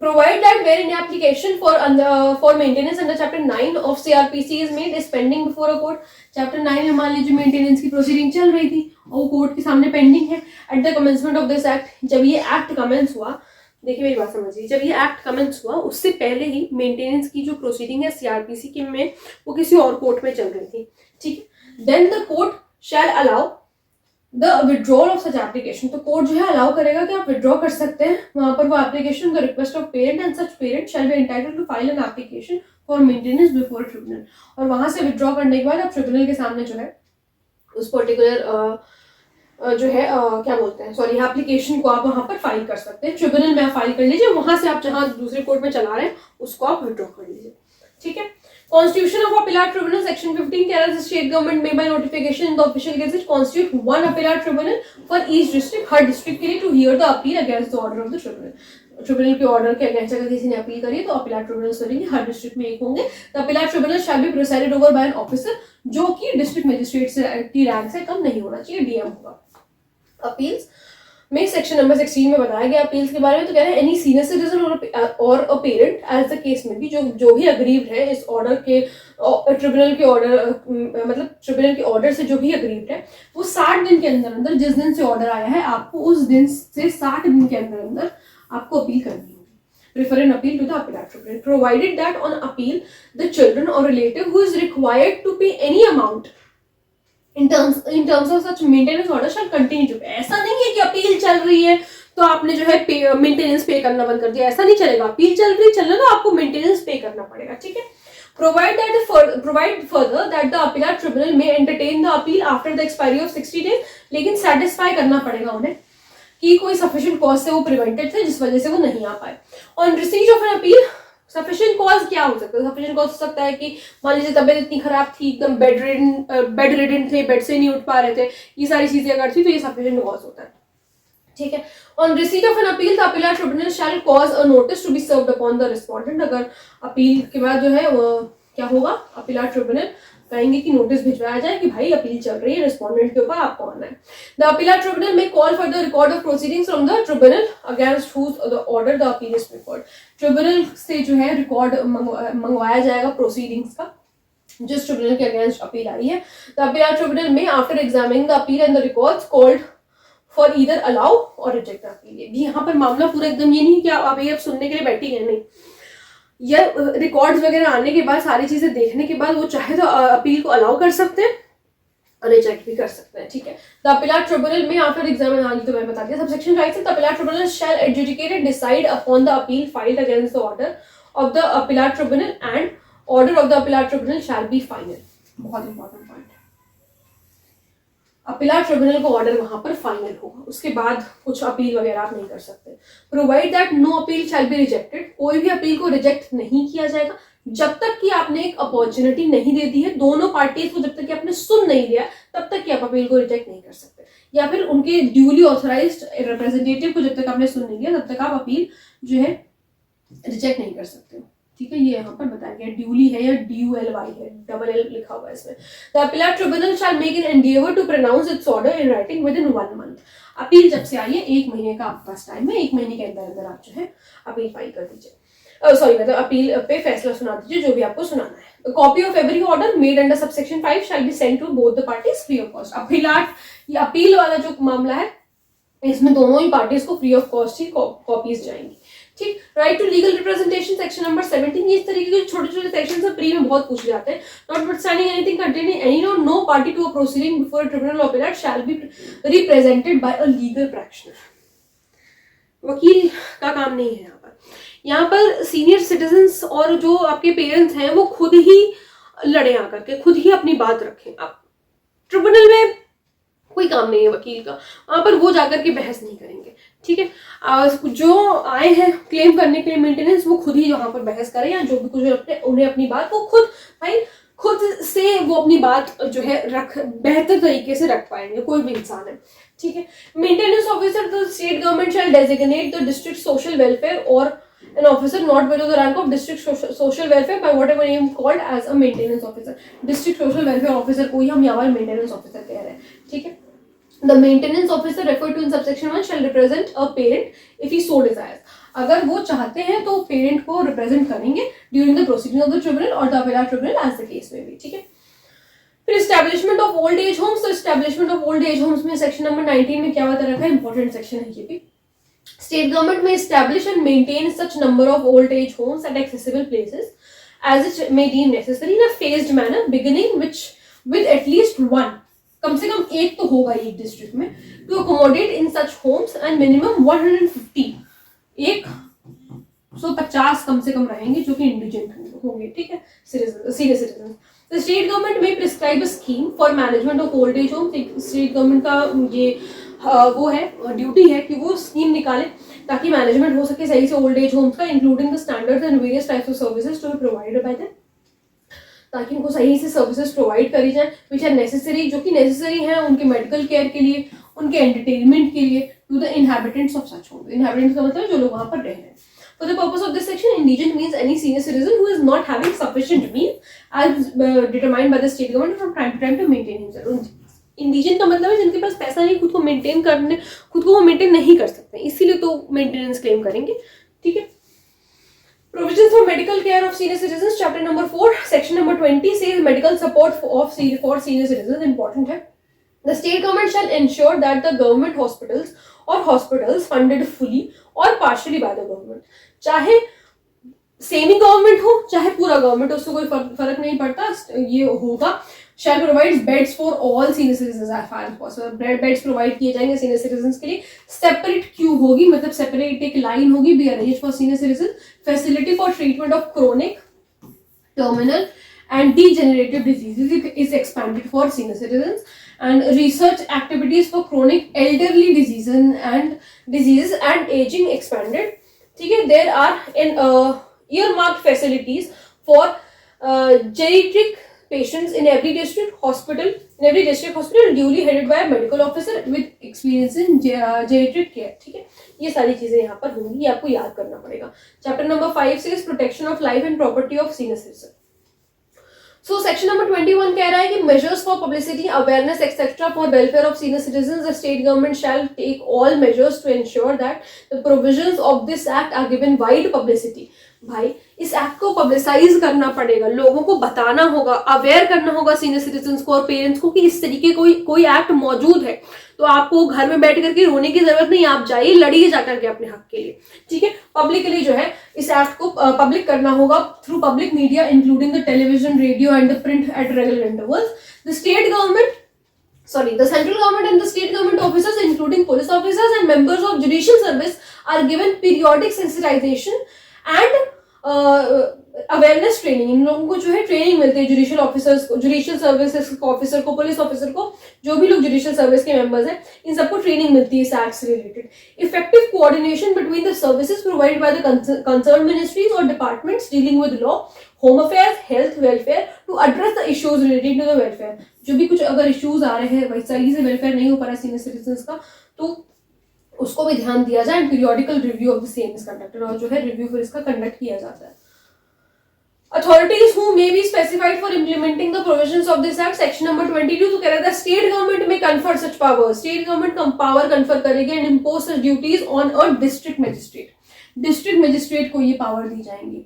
Provide that where any application for maintenance under chapter 9 of CRPC is made is pending before a court. Chapter 9 में मान लीजिए मेंटेनेंस की प्रोसीडिंग चल रही थी और वो कोर्ट के सामने पेंडिंग है. At the commencement of this act, जब ये एक्ट कमेंस हुआ, देखिए मेरी बात समझिए, जब ये एक्ट कमेंस हुआ उससे पहले ही मेंटेनेंस की जो प्रोसीडिंग है सीआरपीसी के में वो किसी और कोर्ट में चल रही थी. ठीक है. Then the court shall allow the withdrawal of such application, तो कोर्ट जो है अलाउ करेगा कि आप विड्रॉ कर सकते हैं वहां पर वो application the request of parent and such parent shall be entitled to file an application for maintenance before tribunal. और वहां से विड्रॉ करने के बाद आप ट्रिब्यूनल के सामने जो है उस पर्टिकुलर जो है क्या बोलते हैं सॉरी एप्लीकेशन को आप वहां पर फाइल कर सकते हैं. ट्रिब्यूनल में आप फाइल कर लीजिए, वहां से आप जहां दूसरे कोर्ट में चला रहे हैं उसको आप विड्रॉ कर लीजिए. ठीक है. Constitution of Appellate Tribunal Section 15 कह रहा है state government may by notification in the official gazette constitute one appellate tribunal for each district, her district के लिए to hear the appeal against the order of the tribunal. Tribunal के order के against अगर किसी ने appeal करी तो appellate tribunals करेंगे, हर डिस्ट्रिक्ट में एक होंगे. The appellate tribunal shall B presided over by an officer जो कि डिस्ट्रिक्ट मजिस्ट्रेट से की रैंक से कम नहीं होना चाहिए, डीएम होगा. अपील्स में सेक्शन नंबर 16 में बताया गया अपील्स के बारे में। तो कह रहे हैं any senior citizen or a parent as the case में भी जो भी अग्रीव्ड है इस ऑर्डर के ट्रिब्यूनल के ऑर्डर मतलब ट्रिब्यूनल के ऑर्डर से जो भी अग्रीव्ड है वो 60 दिन के अंदर अंदर, जिस दिन से ऑर्डर आया है आपको उस दिन से 60 दिन के अंदर अंदर आपको अपील करनी होगी। Refer an appeal to the appellate tribunal, provided that on appeal the children or relative who is required to pay any amount in terms of such maintenance order shall continue to pay। ऐसा नहीं है कि appeal चल रही है तो आपने जो है मेंटेनेंस पे करना बंद कर दिया, ऐसा नहीं चलेगा। अपील चल रही है तो आपको मेंटेनेंस पे करना पड़ेगा, ठीक है। Provide further that the appellate tribunal may entertain the appeal after the expiry of 60 days, लेकिन satisfy करना पड़ेगा उन्हें कि कोई सफिशिएंट कॉज से वो प्रिवेंटेड थे जिस वजह से वो नहीं आ पाए। On receipt of an appeal, sufficient cause क्या हो सकता है? सफिशिएंट कॉज हो सकता है कि मान लीजिए तबीयत इतनी खराब थी, एकदम बेड रिडन थे, बेड से नहीं उठ पा रहे थे, ये सारी चीजें अगर थी तो ये सफिशिएंट कॉज होता है, ठीक है। On receipt of an appeal the appellate tribunal shall cause a notice to be served upon the respondent. अगर अपील के बाद जो है क्या होगा, अपीलेट ट्रिब्यूनल कहेंगे कि नोटिस भिजवाया जाए कि भाई अपील चल रही है, रिस्पोंडेंट के ऊपर आपको आना है। The appellate tribunal may call for the record of proceedings from the tribunal against whose the order the appeal is preferred. Tribunal से जो है रिकॉर्ड मंगवाया जाएगा प्रोसीडिंग्स का जिस ट्रिब्यूनल के अगेंस्ट अपील आई है। The appellate tribunal may after examining the appeal and the records called for either allow और रिजेक्ट अपील। यहाँ पर मामला पूरा एकदम ये नहीं कि आप ये सुनने के लिए बैठी है, नहीं, या रिकॉर्ड्स वगैरह आने के बाद सारी चीजें देखने के बाद वो चाहे तो अपील को अलाउ कर सकते हैं और रिजेक्ट भी कर सकते हैं, ठीक है। The appellate tribunal may after examine, हाँ ये तो मैं बता दिया। सबसेक्शन 5 से the appellate tribunal shall adjudicate and decide upon the appeal filed against the order of the appellate tribunal and order of the appellate tribunal shall be final. बहुत important point, appellate tribunal का order वहां पर final होगा, उसके बाद कुछ appeal वगैरह आप नहीं कर सकते। Provide that no appeal shall be rejected, कोई भी अपील को रिजेक्ट नहीं किया जाएगा जब तक कि आपने एक अपॉर्चुनिटी नहीं दे दी है दोनों पार्टीज को, जब तक कि आपने सुन नहीं लिया तब तक कि आप अपील को रिजेक्ट नहीं कर सकते, या फिर उनके ड्यूली ऑथराइज्ड रिप्रेजेंटेटिव को जब तक आपने सुन नहीं लिया तब तक आप अपील जो है रिजेक्ट नहीं कर सकते, ठीक है। ये यहाँ पर बताया गया, ड्यूली है या DULY है, डबल L लिखा हुआ है इसमें। The appellate tribunal shall make an endeavour to pronounce its order in writing within 1 month। Appeal जब से आई है 1 महीने का आपके पास टाइम है, 1 महीने के अंदर अंदर आप जो है अपील फाइल कर दीजिए, सॉरी मतलब अपील पे फैसला सुना दीजिए जो भी आपको सुनाना है। Copy of every order made under subsection 5 shall be sent to both the parties free of cost. ये अपील वाला जो मामला है इसमें दोनों ही पार्टीज को फ्री ऑफ कॉस्ट ही कॉपीज जाएंगी, ठीक। Right to legal representation section number 17, ये इस तरीके के छोटे छोटे सेक्शन से प्री में बहुत पूछ जाते हैं। Notwithstanding anything contained in any law, no party to a proceeding before a tribunal of appellate shall be represented by a legal practitioner. वकील का काम नहीं है यहाँ पर सीनियर सिटीजन्स और जो आपके पेरेंट्स हैं वो खुद ही लड़े आकर के, खुद ही अपनी बात रखें। आप ट्रिब्यूनल में कोई काम नहीं है वकील का, वहां पर वो जाकर के बहस नहीं करेंगे, ठीक है। जो आए हैं क्लेम करने के लिए मेंटेनेंस वो खुद ही वहां पर बहस करें, या जो भी कुछ उन्हें अपनी बात वो खुद से वो अपनी बात जो है बेहतर तरीके से रख पाएंगे, कोई भी इंसान है, ठीक है। Maintenance officer the state government shell designate the district social welfare और an officer not below the rank of district social welfare by whatever name called as a maintenance officer। district social welfare officer को ही हम यहाँ पर maintenance officer कह रहे हैं, ठीक है। the maintenance officer referred to in subsection 1 shall represent a parent if he so desires। अगर वो चाहते हैं तो पेरेंट को रिप्रेजेंट करेंगे during the proceeding of the tribunal और the appellate tribunal as the case में भी, ठीक है। फिर establishment of old age homes, तो establishment of old age homes में सेक्शन नंबर 19 में क्या बता रखा है, इंपॉर्टेंट सेक्शन है ये भी। State government may establish and maintain such number of old age homes at accessible places as it may deem necessary in a phased manner, beginning with at least one, कम से कम एक तो होगा एक district में, to accommodate in such homes and minimum 150, 150 कम से कम रहेंगे जो कि इंडिजेंट होंगे, ठीक है, senior citizen. The state government may prescribe a scheme for management of old age homes। State government का ये वो है, ड्यूटी है कि वो स्कीम निकाले ताकि मैनेजमेंट हो सके सही से ओल्ड एज होम्स का, including the standards and various types of services to be provided by them, ताकि उनको सही से सर्विसेज प्रोवाइड करी जाए विच आर नेसेसरी, जो कि नेसेसरी हैं उनके मेडिकल केयर के लिए, उनके एंटरटेनमेंट के लिए, to the inhabitants of such homes. Inhabitants का मतलब जो लोग वहां पर रह रहे हैं। For the purpose of this section, indigent means any senior citizen who is not having sufficient means as determined by the state government from time to time to maintain himself. इंडिजन का मतलब है जिनके पास पैसा नहीं, खुद को वो मेंटेन नहीं कर सकते, इसीलिए तो मेंटेनेंस क्लेम करेंगे, ठीक है। Provisions for medical care of senior citizens, chapter number 4, section number 20 says medical support for senior citizens. Important है. The state government shall ensure that the government hospitals funded fully or partially by the government. चाहे semi government हो चाहे पूरा government, उससे कोई फर्क नहीं पड़ता, ये होगा। shall provide beds for all senior citizens as far as possible. Beds provide किए जाएंगे सीनियर सिटीजन्स के लिए। सेपरेट क्यू होगी, मतलब सेपरेट एक लाइन होगी, be arrange for senior citizen. Facility for treatment of chronic, terminal and degenerative diseases is expanded for senior citizens, and research activities for chronic elderly diseases and aging expanded, ठीक है। there are earmarked facilities for geriatric patients in every district hospital duly headed by a medical officer with experience in geriatric care, ठीक है। ये सारी चीजें यहाँ पर होंगी, ये आपको याद करना पड़ेगा। चैप्टर नंबर 5 से protection of life and property of senior citizen. So section number 21 कह रहा है कि measures for publicity, awareness, etc. for welfare of senior citizens, the state government shall take all measures to ensure that the provisions of this act are given wide publicity. भाई इस act को publicise करना पड़ेगा, लोगों को बताना होगा, aware करना होगा सीनियर सिटीजन्स को और पेरेंट्स को कि इस तरीके कोई एक्ट मौजूद है। तो आपको घर में बैठ करके रोने की जरूरत नहीं, आप जाइए, लड़िए जाकर के अपने हक के लिए, ठीक है। पब्लिकली जो है इस एक्ट को पब्लिक करना होगा through public media including the television, radio and the print at regular intervals. The central government and the state government officers, including police officers and members of judicial service, are given periodic sensitization and awareness training. इन लोगों को जो है training मिलती है, judicial officers को, judicial services officer को, police officer को, जो भी लोग जुडिशियल सर्विस के मेंबर्स हैं, इन सबको ट्रेनिंग मिलती है इस एक्ट से related. Effective coordination between the services provided by the concern ministries और departments dealing with law, home affairs, health, welfare to address the issues related to the welfare. जो भी कुछ अगर इश्यूज आ रहे हैं, सही से वेलफेयर नहीं हो पा रहा सीनियर सिटीजन्स का, तो उसको भी ध्यान दिया जाए। Periodical review of the same is conducted, और जो है रिव्यू फिर इसका कंडक्ट किया जाता है। Authorities who may be specified for implementing the provisions of this act, section number 22 तो कह रहा था state government may confer such powers, state government power confer करेगी and impose such duties on a district magistrate को ये power दी जाएंगी,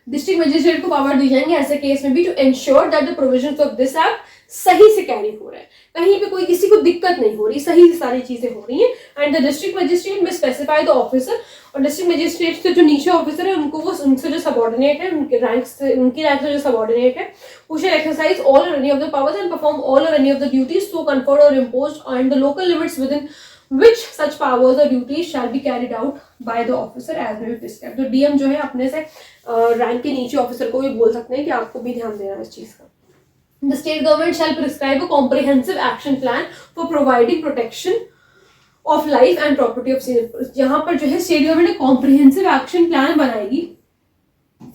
district magistrate को पावर दी जाएंगे ऐसे केस में भी, to ensure that the provisions of this act सही से कैरी हो रहा है, कहीं पे कोई किसी को दिक्कत नहीं हो रही, सही से सारी चीजें हो रही हैं। एंड द डिस्ट्रिक्ट मजिस्ट्रेट में स्पेसिफाई द ऑफिसर, और डिस्ट्रिक्ट मजिस्ट्रेट से जो नीचे ऑफिसर है उनको, वो उनसे जो सबऑर्डिनेट है, उनकी रैंक से जो सबऑर्डिनेट है, who shall exercise all or any of the powers and perform all or any of the duties so conferred or imposed and the local limits within which such powers or duties shall be carried out by the officer as may be prescribed। तो DM जो है अपने से rank के नीचे officer को भी बोल सकते हैं कि आपको भी ध्यान देना है इस चीज का। The state government shall prescribe a comprehensive action plan for providing protection of life and property of senior। यहाँ पर जो है state government comprehensive action plan बनाएगी,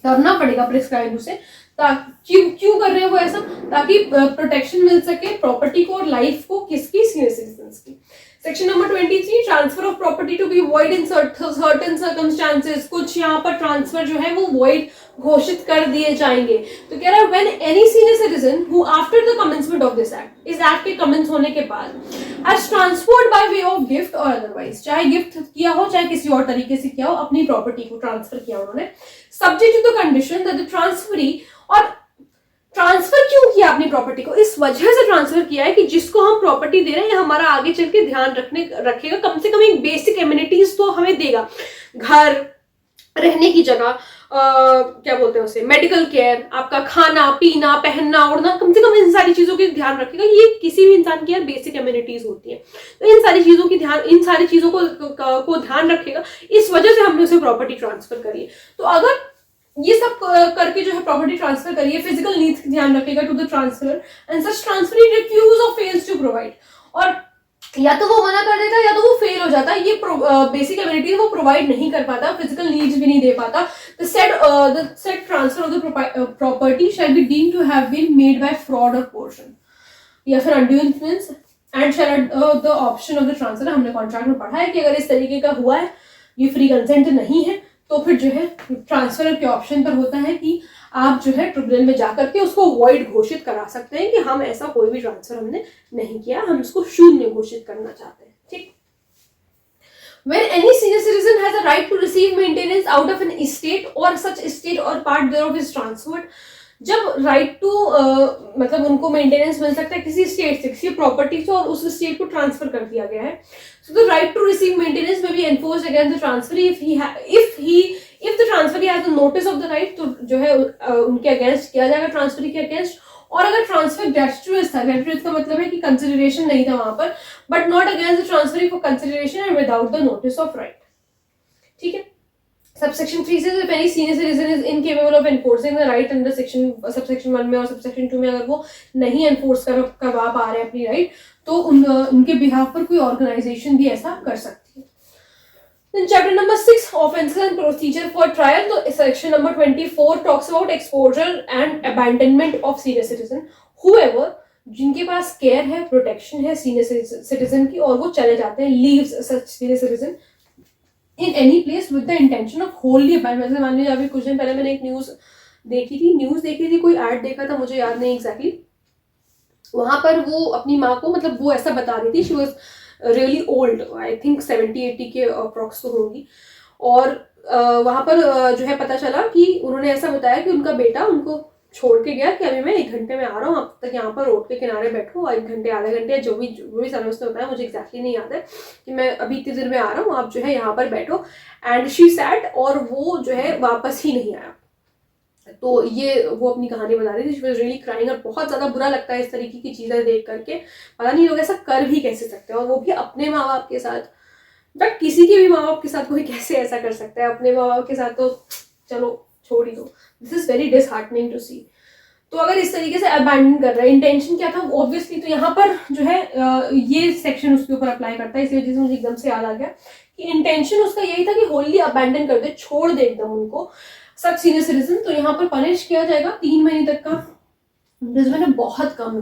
करना पड़ेगा प्रिस्क्राइब उसे, क्यों कर रहे हैं वो ऐसा, ताकि प्रोटेक्शन मिल सके प्रॉपर्टी को और लाइफ को, किसकी, सीनियर सिटीजन्स की। Section number 23, transfer of property to be void in certain circumstances, कुछ यहाँ पर ट्रांसफर जो है वो वॉइड घोषित कर दिए जाएंगे। तो कह रहा है when any senior citizen who after the commencement of this act, इस एक्ट के कमेंस होने के बाद, has transferred by way of gift और अदरवाइज, चाहे गिफ्ट किया हो चाहे किसी और तरीके से किया हो, अपनी प्रॉपर्टी को ट्रांसफर किया उन्होंने, subject to the condition that the transferee, और ट्रांसफर क्यों किया अपनी प्रॉपर्टी को, इस वजह से ट्रांसफर किया है कि जिसको हम प्रॉपर्टी दे रहे हैं हमारा आगे चल के ध्यान रखेगा, कम से कम एक बेसिक एमिनिटीज तो हमें देगा, घर, रहने की जगह, क्या बोलते हैं उसे, मेडिकल केयर, आपका खाना पीना पहनना ओढ़ना, कम से कम इन सारी चीजों की ध्यान रखेगा। ये किसी भी इंसान की यार बेसिक एमिनिटीज होती है, तो इन सारी चीजों को ध्यान रखेगा, इस वजह से हमने उसे प्रॉपर्टी ट्रांसफर करी है। तो अगर ये सब करके जो है प्रॉपर्टी ट्रांसफर करिए, फिजिकल नीड्स का ध्यान रखेगा to the transfer, and such transfer ही रिफ्यूज और फेल्स टू प्रोवाइड, और या तो वो मना कर देता है या तो वो फेल हो जाता है, ये बेसिक एबिलिटीज वो प्रोवाइड नहीं कर पाता, फिजिकल नीड्स भी नहीं दे पाता। The said transfer of the property shall be deemed to have been made by fraud और कोर्शन, या फिर undue influence, and shall the option of the transfer. हमने कॉन्ट्रैक्ट में पढ़ा है कि अगर इस तरीके का हुआ है, ये फ्री कंसेंट नहीं है, तो फिर जो है ट्रांसफर के ऑप्शन पर होता है कि आप जो है ट्रिब्यूनल में जाकर के उसको वॉइड घोषित करा सकते हैं कि हम ऐसा कोई भी ट्रांसफर हमने नहीं किया, हम इसको शून्य घोषित करना चाहते हैं। ठीक। When any senior citizen has a right to receive maintenance out of an estate or such estate or part thereof is transferred, जब राइट टू मतलब उनको मेंटेनेंस मिल सकता है किसी स्टेट से, किसी प्रॉपर्टी से, और उस स्टेट को ट्रांसफर कर दिया गया है, so the right to receive maintenance may be enforced against the transfer if the transfer has the notice of the right, तो जो है उनके अगेंस्ट किया जाएगा, ट्रांसफर के अगेंस्ट। और अगर ट्रांसफर ग्रेचुइटस था, ग्रेचुइटस का मतलब है कि कंसिडरेशन नहीं था वहां पर, but not against the transfer for consideration and without the notice of right. ठीक है। Subsection 3 says if any senior citizen is incapable of enforcing the right under subsection 1 में और subsection 2 में अगर वो नहीं enforce करवा पा रहे अपनी right, तो उनके behalf पर कोई organization भी ऐसा कर सकती है। Then chapter number 6, offences and procedure for trial, तो section number 24 talks about exposure and abandonment of senior citizen. Whoever जिनके पास केयर है, प्रोटेक्शन है सीनियर सिटीजन की, और वो चले जाते हैं, leaves such senior citizen in any place with the intention of होल्डली अबैंडन। मान लीजिए अभी कुछ दिन पहले मैंने एक न्यूज देखी थी, कोई ऐड देखा था, मुझे याद नहीं एग्जैक्टली, वहां पर वो अपनी माँ को, मतलब वो ऐसा बता रही थी, she was really old, I think 70-80 के अप्रॉक्स तो होंगी, और वहां पर जो है पता चला कि उन्होंने ऐसा बताया कि उनका बेटा उनको छोड़ के गया कि अभी मैं 1 घंटे में आ रहा हूँ, अब तक यहाँ पर रोड के किनारे बैठो, 1 घंटे आधे घंटे जो भी समय उसने बताया, मुझे एग्जैक्टली नहीं याद है, कि मैं अभी इतनी देर में आ रहा हूँ, आप जो है यहाँ पर बैठो, एंड शी सैट, और वो जो है वापस ही नहीं आया। तो ये वो अपनी कहानी बता रही थी, शी वाज रियली क्राइंग, और बहुत ज्यादा बुरा लगता है इस तरीके की चीजें देख करके, पता नहीं लोग ऐसा कर भी कैसे सकते हैं, और वो भी अपने माँ बाप के साथ, बट किसी के भी माँ बाप के साथ कोई कैसे ऐसा कर सकता है, अपने माँ बाप के साथ तो चलो छोड़ ही दो। This is very disheartening to see. तो अगर इस तरीके से अबैंडन कर रहा है, इंटेंशन क्या था ऑब्वियसली, तो यहाँ पर जो है ये सेक्शन उसके ऊपर अप्लाई करता है, इसी वजह से मुझे एकदम से याद आ गया कि इंटेंशन उसका यही था कि होली अबैंडन कर दे, छोड़ दे एकदम उनको सच सीनियर सिटीजन। तो यहाँ पर पनिश किया जाएगा 3 महीने तक का इम्प्रिजमेंट है, बहुत कम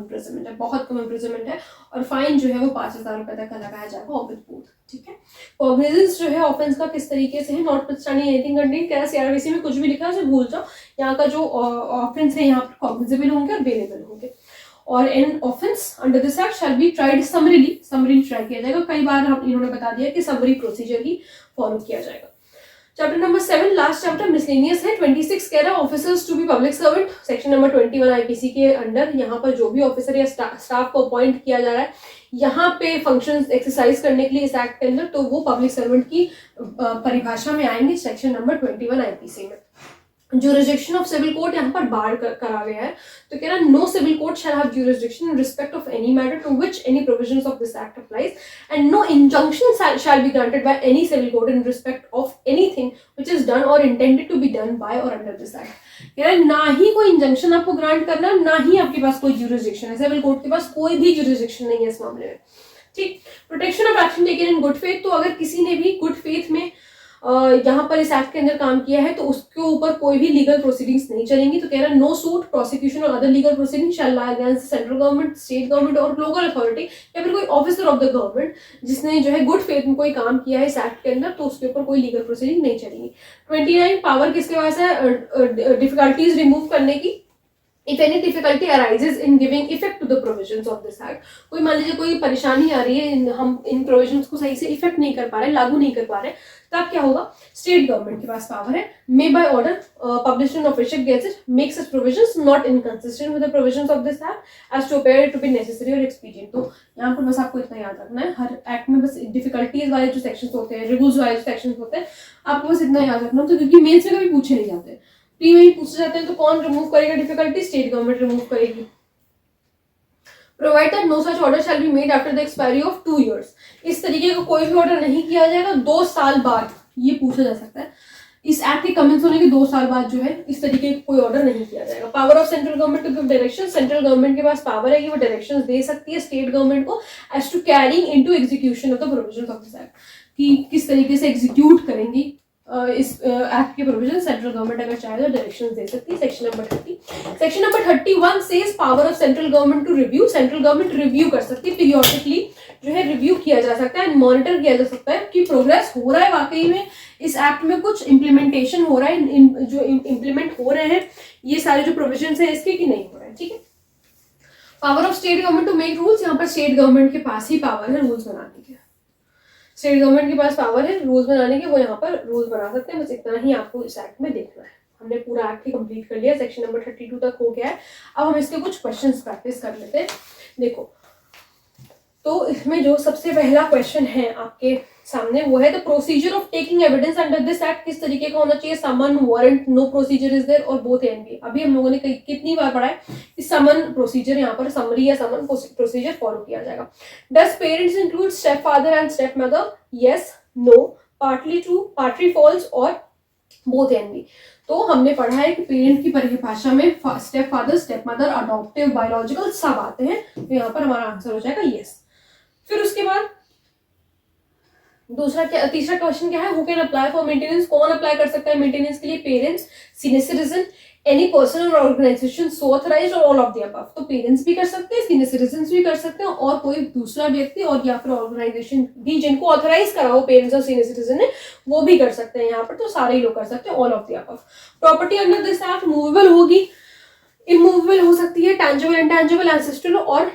इम्प्रिजमेंट है, और फाइन जो है वो 5,000 रुपए तक का लगाया जाएगा ऑफ विद बोथ। ठीक है। कॉग्निजेंस जो है ऑफेंस का किस तरीके से है, नॉटविथस्टैंडिंग एनीथिंग कंटेन, क्या सीआरपीसी में कुछ भी लिखा है उसे भूल जाओ, यहाँ का जो ऑफेंस है यहाँ पर कॉग्निजेबल होंगे और बेलेबल होंगे, और an offence under this act shall be tried summarily try किया जाएगा। कई बार हम इन्होंने बता दिया कि समरी प्रोसीजर ही फॉलो किया जाएगा। Chapter number 7 last chapter miscellaneous है। 26 कह रहा है officers to be public servant, section number 21 IPC के अंडर यहाँ पर जो भी ऑफिसर या स्टाफ को अपॉइंट किया जा रहा है यहाँ पे फंक्शंस एक्सरसाइज करने के लिए इस एक्ट के अंदर, तो वो पब्लिक सर्वेंट की परिभाषा में आएंगे सेक्शन नंबर 21 आईपीसी में। jurisdiction of civil court यहाँ पर बार करा गया है, तो कह रहा है no civil court shall have jurisdiction in respect of any matter to which any provisions of this act applies, and no injunction shall be granted by any civil court in respect of anything which is done or intended to be done by or under this act। कह रहा है ना ही कोई injunction आपको grant करना, ना ही आपके पास कोई jurisdiction है, सिविल कोर्ट के पास कोई भी jurisdiction नहीं है इस मामले में। ठीक। Protection of action taken in good faith, तो अगर किसी ने भी गुड फेथ में यहाँ पर इस एक्ट के अंदर काम किया है तो उसके ऊपर कोई भी लीगल प्रोसीडिंग्स नहीं चलेंगी। तो कह रहा है नो सूट, प्रोसिक्यूशन और other legal proceeding shall lie against central government, state government और लोकल अथॉरिटी या फिर कोई ऑफिसर ऑफ द गवर्नमेंट जिसने जो है गुड फेथ में कोई काम किया है इस एक्ट के अंदर, तो उसके ऊपर कोई लीगल प्रोसीडिंग नहीं चलेगी। 29 पावर किसके पास है डिफिकल्टीज रिमूव करने की। If any difficulty arises in giving effect to the provisions of this act, कोई मान लीजिए कोई परेशानी आ रही है, हम इन प्रोविजंस को सही से इफेक्ट नहीं कर पा रहे, लागू नहीं कर पा रहे, तब क्या होगा, स्टेट गवर्नमेंट के पास पावर है, may by order published in official gazette make such provisions not inconsistent with the provisions of this act as to appear to be necessary और एक्सपीडिएंट। तो यहाँ पर बस आपको इतना याद रखना है, हर एक्ट में बस डिफिकल्टीज वाले जो सेक्शंस होते हैं, रूल्स वाले जो सेक्शंस होते हैं, आपको बस इतना याद रखना, तो क्योंकि मेंस में कभी पूछे नहीं जाते, प्री में पूछे जाते हैं, तो कौन रिमूव करेगा डिफिकल्टी, स्टेट गवर्नमेंट रिमूव करेगी। Provide that no such order shall be made after the expiry of 2 years, इस तरीके का कोई भी ऑर्डर नहीं किया जाएगा 2 साल बाद, ये पूछा जा सकता है, इस एक्ट के कमेंस होने के 2 साल बाद जो है इस तरीके का कोई ऑर्डर नहीं किया जाएगा। Power of central government to give direction, central government के पास पावर है कि वो डायरेक्शन दे सकती है स्टेट गवर्नमेंट को as to carrying into execution of the provisions of this act, कि किस तरीके से एग्जीक्यूट करेंगी इस एक्ट के प्रोविजन, सेंट्रल गवर्नमेंट अगर चाहे तो डायरेक्शंस दे सकती है। Section number 30, section number 31 says power of central government to review, central government review कर सकती है, पीरियोडिकली जो है रिव्यू किया जा सकता है, मॉनिटर किया जा सकता है कि प्रोग्रेस हो रहा है वाकई में इस एक्ट में कुछ इम्प्लीमेंटेशन हो रहा है, जो इम्प्लीमेंट हो रहे हैं ये सारे जो प्रोविजंस है इसके, कि नहीं हो रहे हैं, ठीक है। Power of state government to make rules, यहाँ पर स्टेट गवर्नमेंट के पास ही पावर है रूल्स बनाने के, स्टेट गवर्नमेंट के पास पावर है रूल्स बनाने के, वो यहाँ पर रूल्स बना सकते हैं। बस इतना ही आपको इस एक्ट में देखना है। हमने पूरा एक्ट ही कंप्लीट कर लिया, सेक्शन नंबर 32 तक हो गया है। अब हम इसके कुछ क्वेश्चंस प्रैक्टिस कर लेते हैं। देखो, तो इसमें जो सबसे पहला क्वेश्चन है आपके सामने वो है the procedure of taking evidence under this act किस तरीके का होना चाहिए, summon, warrant, no procedure is there और बोथ एंड बी। अभी हम लोगों ने कितनी बार पढ़ा है कि समन प्रोसीजर, यहाँ पर समरी या समन प्रोसीजर फॉलो किया जाएगा। Does parents include step father and step mother, yes, no, partly true, partly false और बोथ एंड बी। तो हमने पढ़ा है कि पेरेंट की परिभाषा में step father, step mother, adoptive, biological सब आते हैं, तो यहाँ पर हमारा आंसर हो जाएगा यस। फिर उसके बाद तीसरा क्वेश्चन क्या है, who can apply for maintenance, कौन अप्लाई कर सकता है मेंटेनेंस के लिए, parents, senior citizen, any person और ऑर्गेनाइजेशन सो ऑथराइज्ड और ऑल ऑफ द अबव। तो पेरेंट्स भी कर सकते हैं, सीनियर सिटीजन भी कर सकते हैं और कोई दूसरा व्यक्ति और या फिर ऑर्गेनाइजेशन भी जिनको ऑथराइज करा हो पेरेंट्स और सीनियर सिटीजन ने, वो भी कर सकते हैं यहाँ पर। तो सारे ही लोग कर सकते हैं, all of the above. Property under this act movable होगी, इमूवेबल हो सकती है, टैंजिबल, इनटैंजिबल, एंसेस्ट्रल और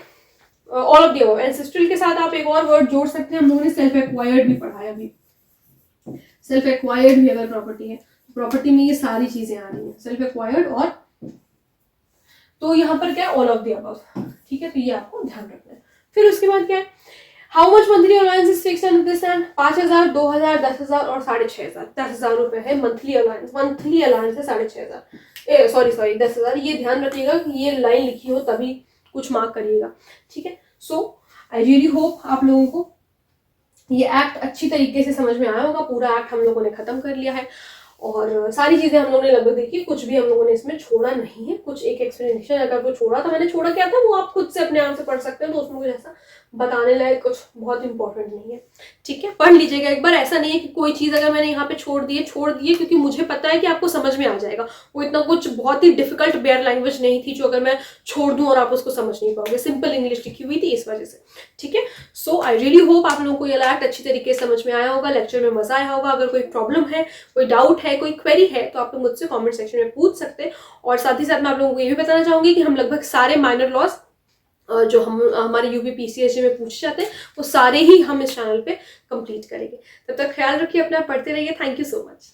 all of the above. Ancestral के साथ आप एक और वर्ड जोड़ सकते हैं, हम लोगों ने सेल्फ एक्वायर्ड भी पढ़ा है अभी। सेल्फ एक्वायर्ड भी अगर प्रॉपर्टी है, प्रॉपर्टी में ये सारी चीजें आ रही हैं, सेल्फ एक्वायर्ड और, तो यहाँ पर क्या है, ऑल ऑफ द अबव, ठीक है। तो ये आपको ध्यान रखना है। फिर उसके बाद क्या है, how much monthly allowance is fixed under this act, 5,000, 2,000, 10,000 और 6,500। 10,000 रुपए है मंथली अलाउंस, मंथली अलाउंस है 6,500, सॉरी 10,000। ये ध्यान रखिएगा कि ये लाइन लिखी हो तभी कुछ मार्क करिएगा, ठीक है। सो आई रियली होप आप लोगों को ये एक्ट अच्छी तरीके से समझ में आया होगा। पूरा एक्ट हम लोगों ने खत्म कर लिया है और सारी चीजें हम लोगों ने लगभग देखी, कुछ भी हम लोगों ने इसमें छोड़ा नहीं है। कुछ एक एक्सप्लेनेशन अगर वो छोड़ा था, मैंने छोड़ा क्या था वो आप खुद से अपने आप से पढ़ सकते हैं, तो उसमें कुछ ऐसा बताने लायक कुछ बहुत इंपॉर्टेंट नहीं है, ठीक है। पढ़ लीजिएगा एक बार, ऐसा नहीं है कि कोई चीज अगर मैंने यहाँ पे छोड़ दिए, क्योंकि मुझे पता है कि आपको समझ में आ जाएगा। वो इतना कुछ बहुत ही डिफिकल्ट बेयर लैंग्वेज नहीं थी जो अगर मैं छोड़ दूं और आप उसको समझ नहीं पाओगे, सिंपल इंग्लिश लिखी हुई थी इस वजह से, ठीक है। सो आई रियली होप आप लोगों को ये एक्ट अच्छी तरीके से समझ में आया होगा, लेक्चर में मजा आया होगा। अगर कोई प्रॉब्लम है, कोई डाउट है, कोई क्वेरी है, तो आप लोग मुझसे कमेंट सेक्शन में पूछ सकते हैं। और साथ ही साथ मैं आप लोगों को ये भी बताना चाहूंगी कि हम लगभग सारे माइनर लॉज जो हमारे यूपीपीसीएससी में पूछे जाते हैं वो सारे ही हम इस चैनल पे कंप्लीट करेंगे। तब तक ख्याल रखिए अपना, पढ़ते रहिए। Thank you so much.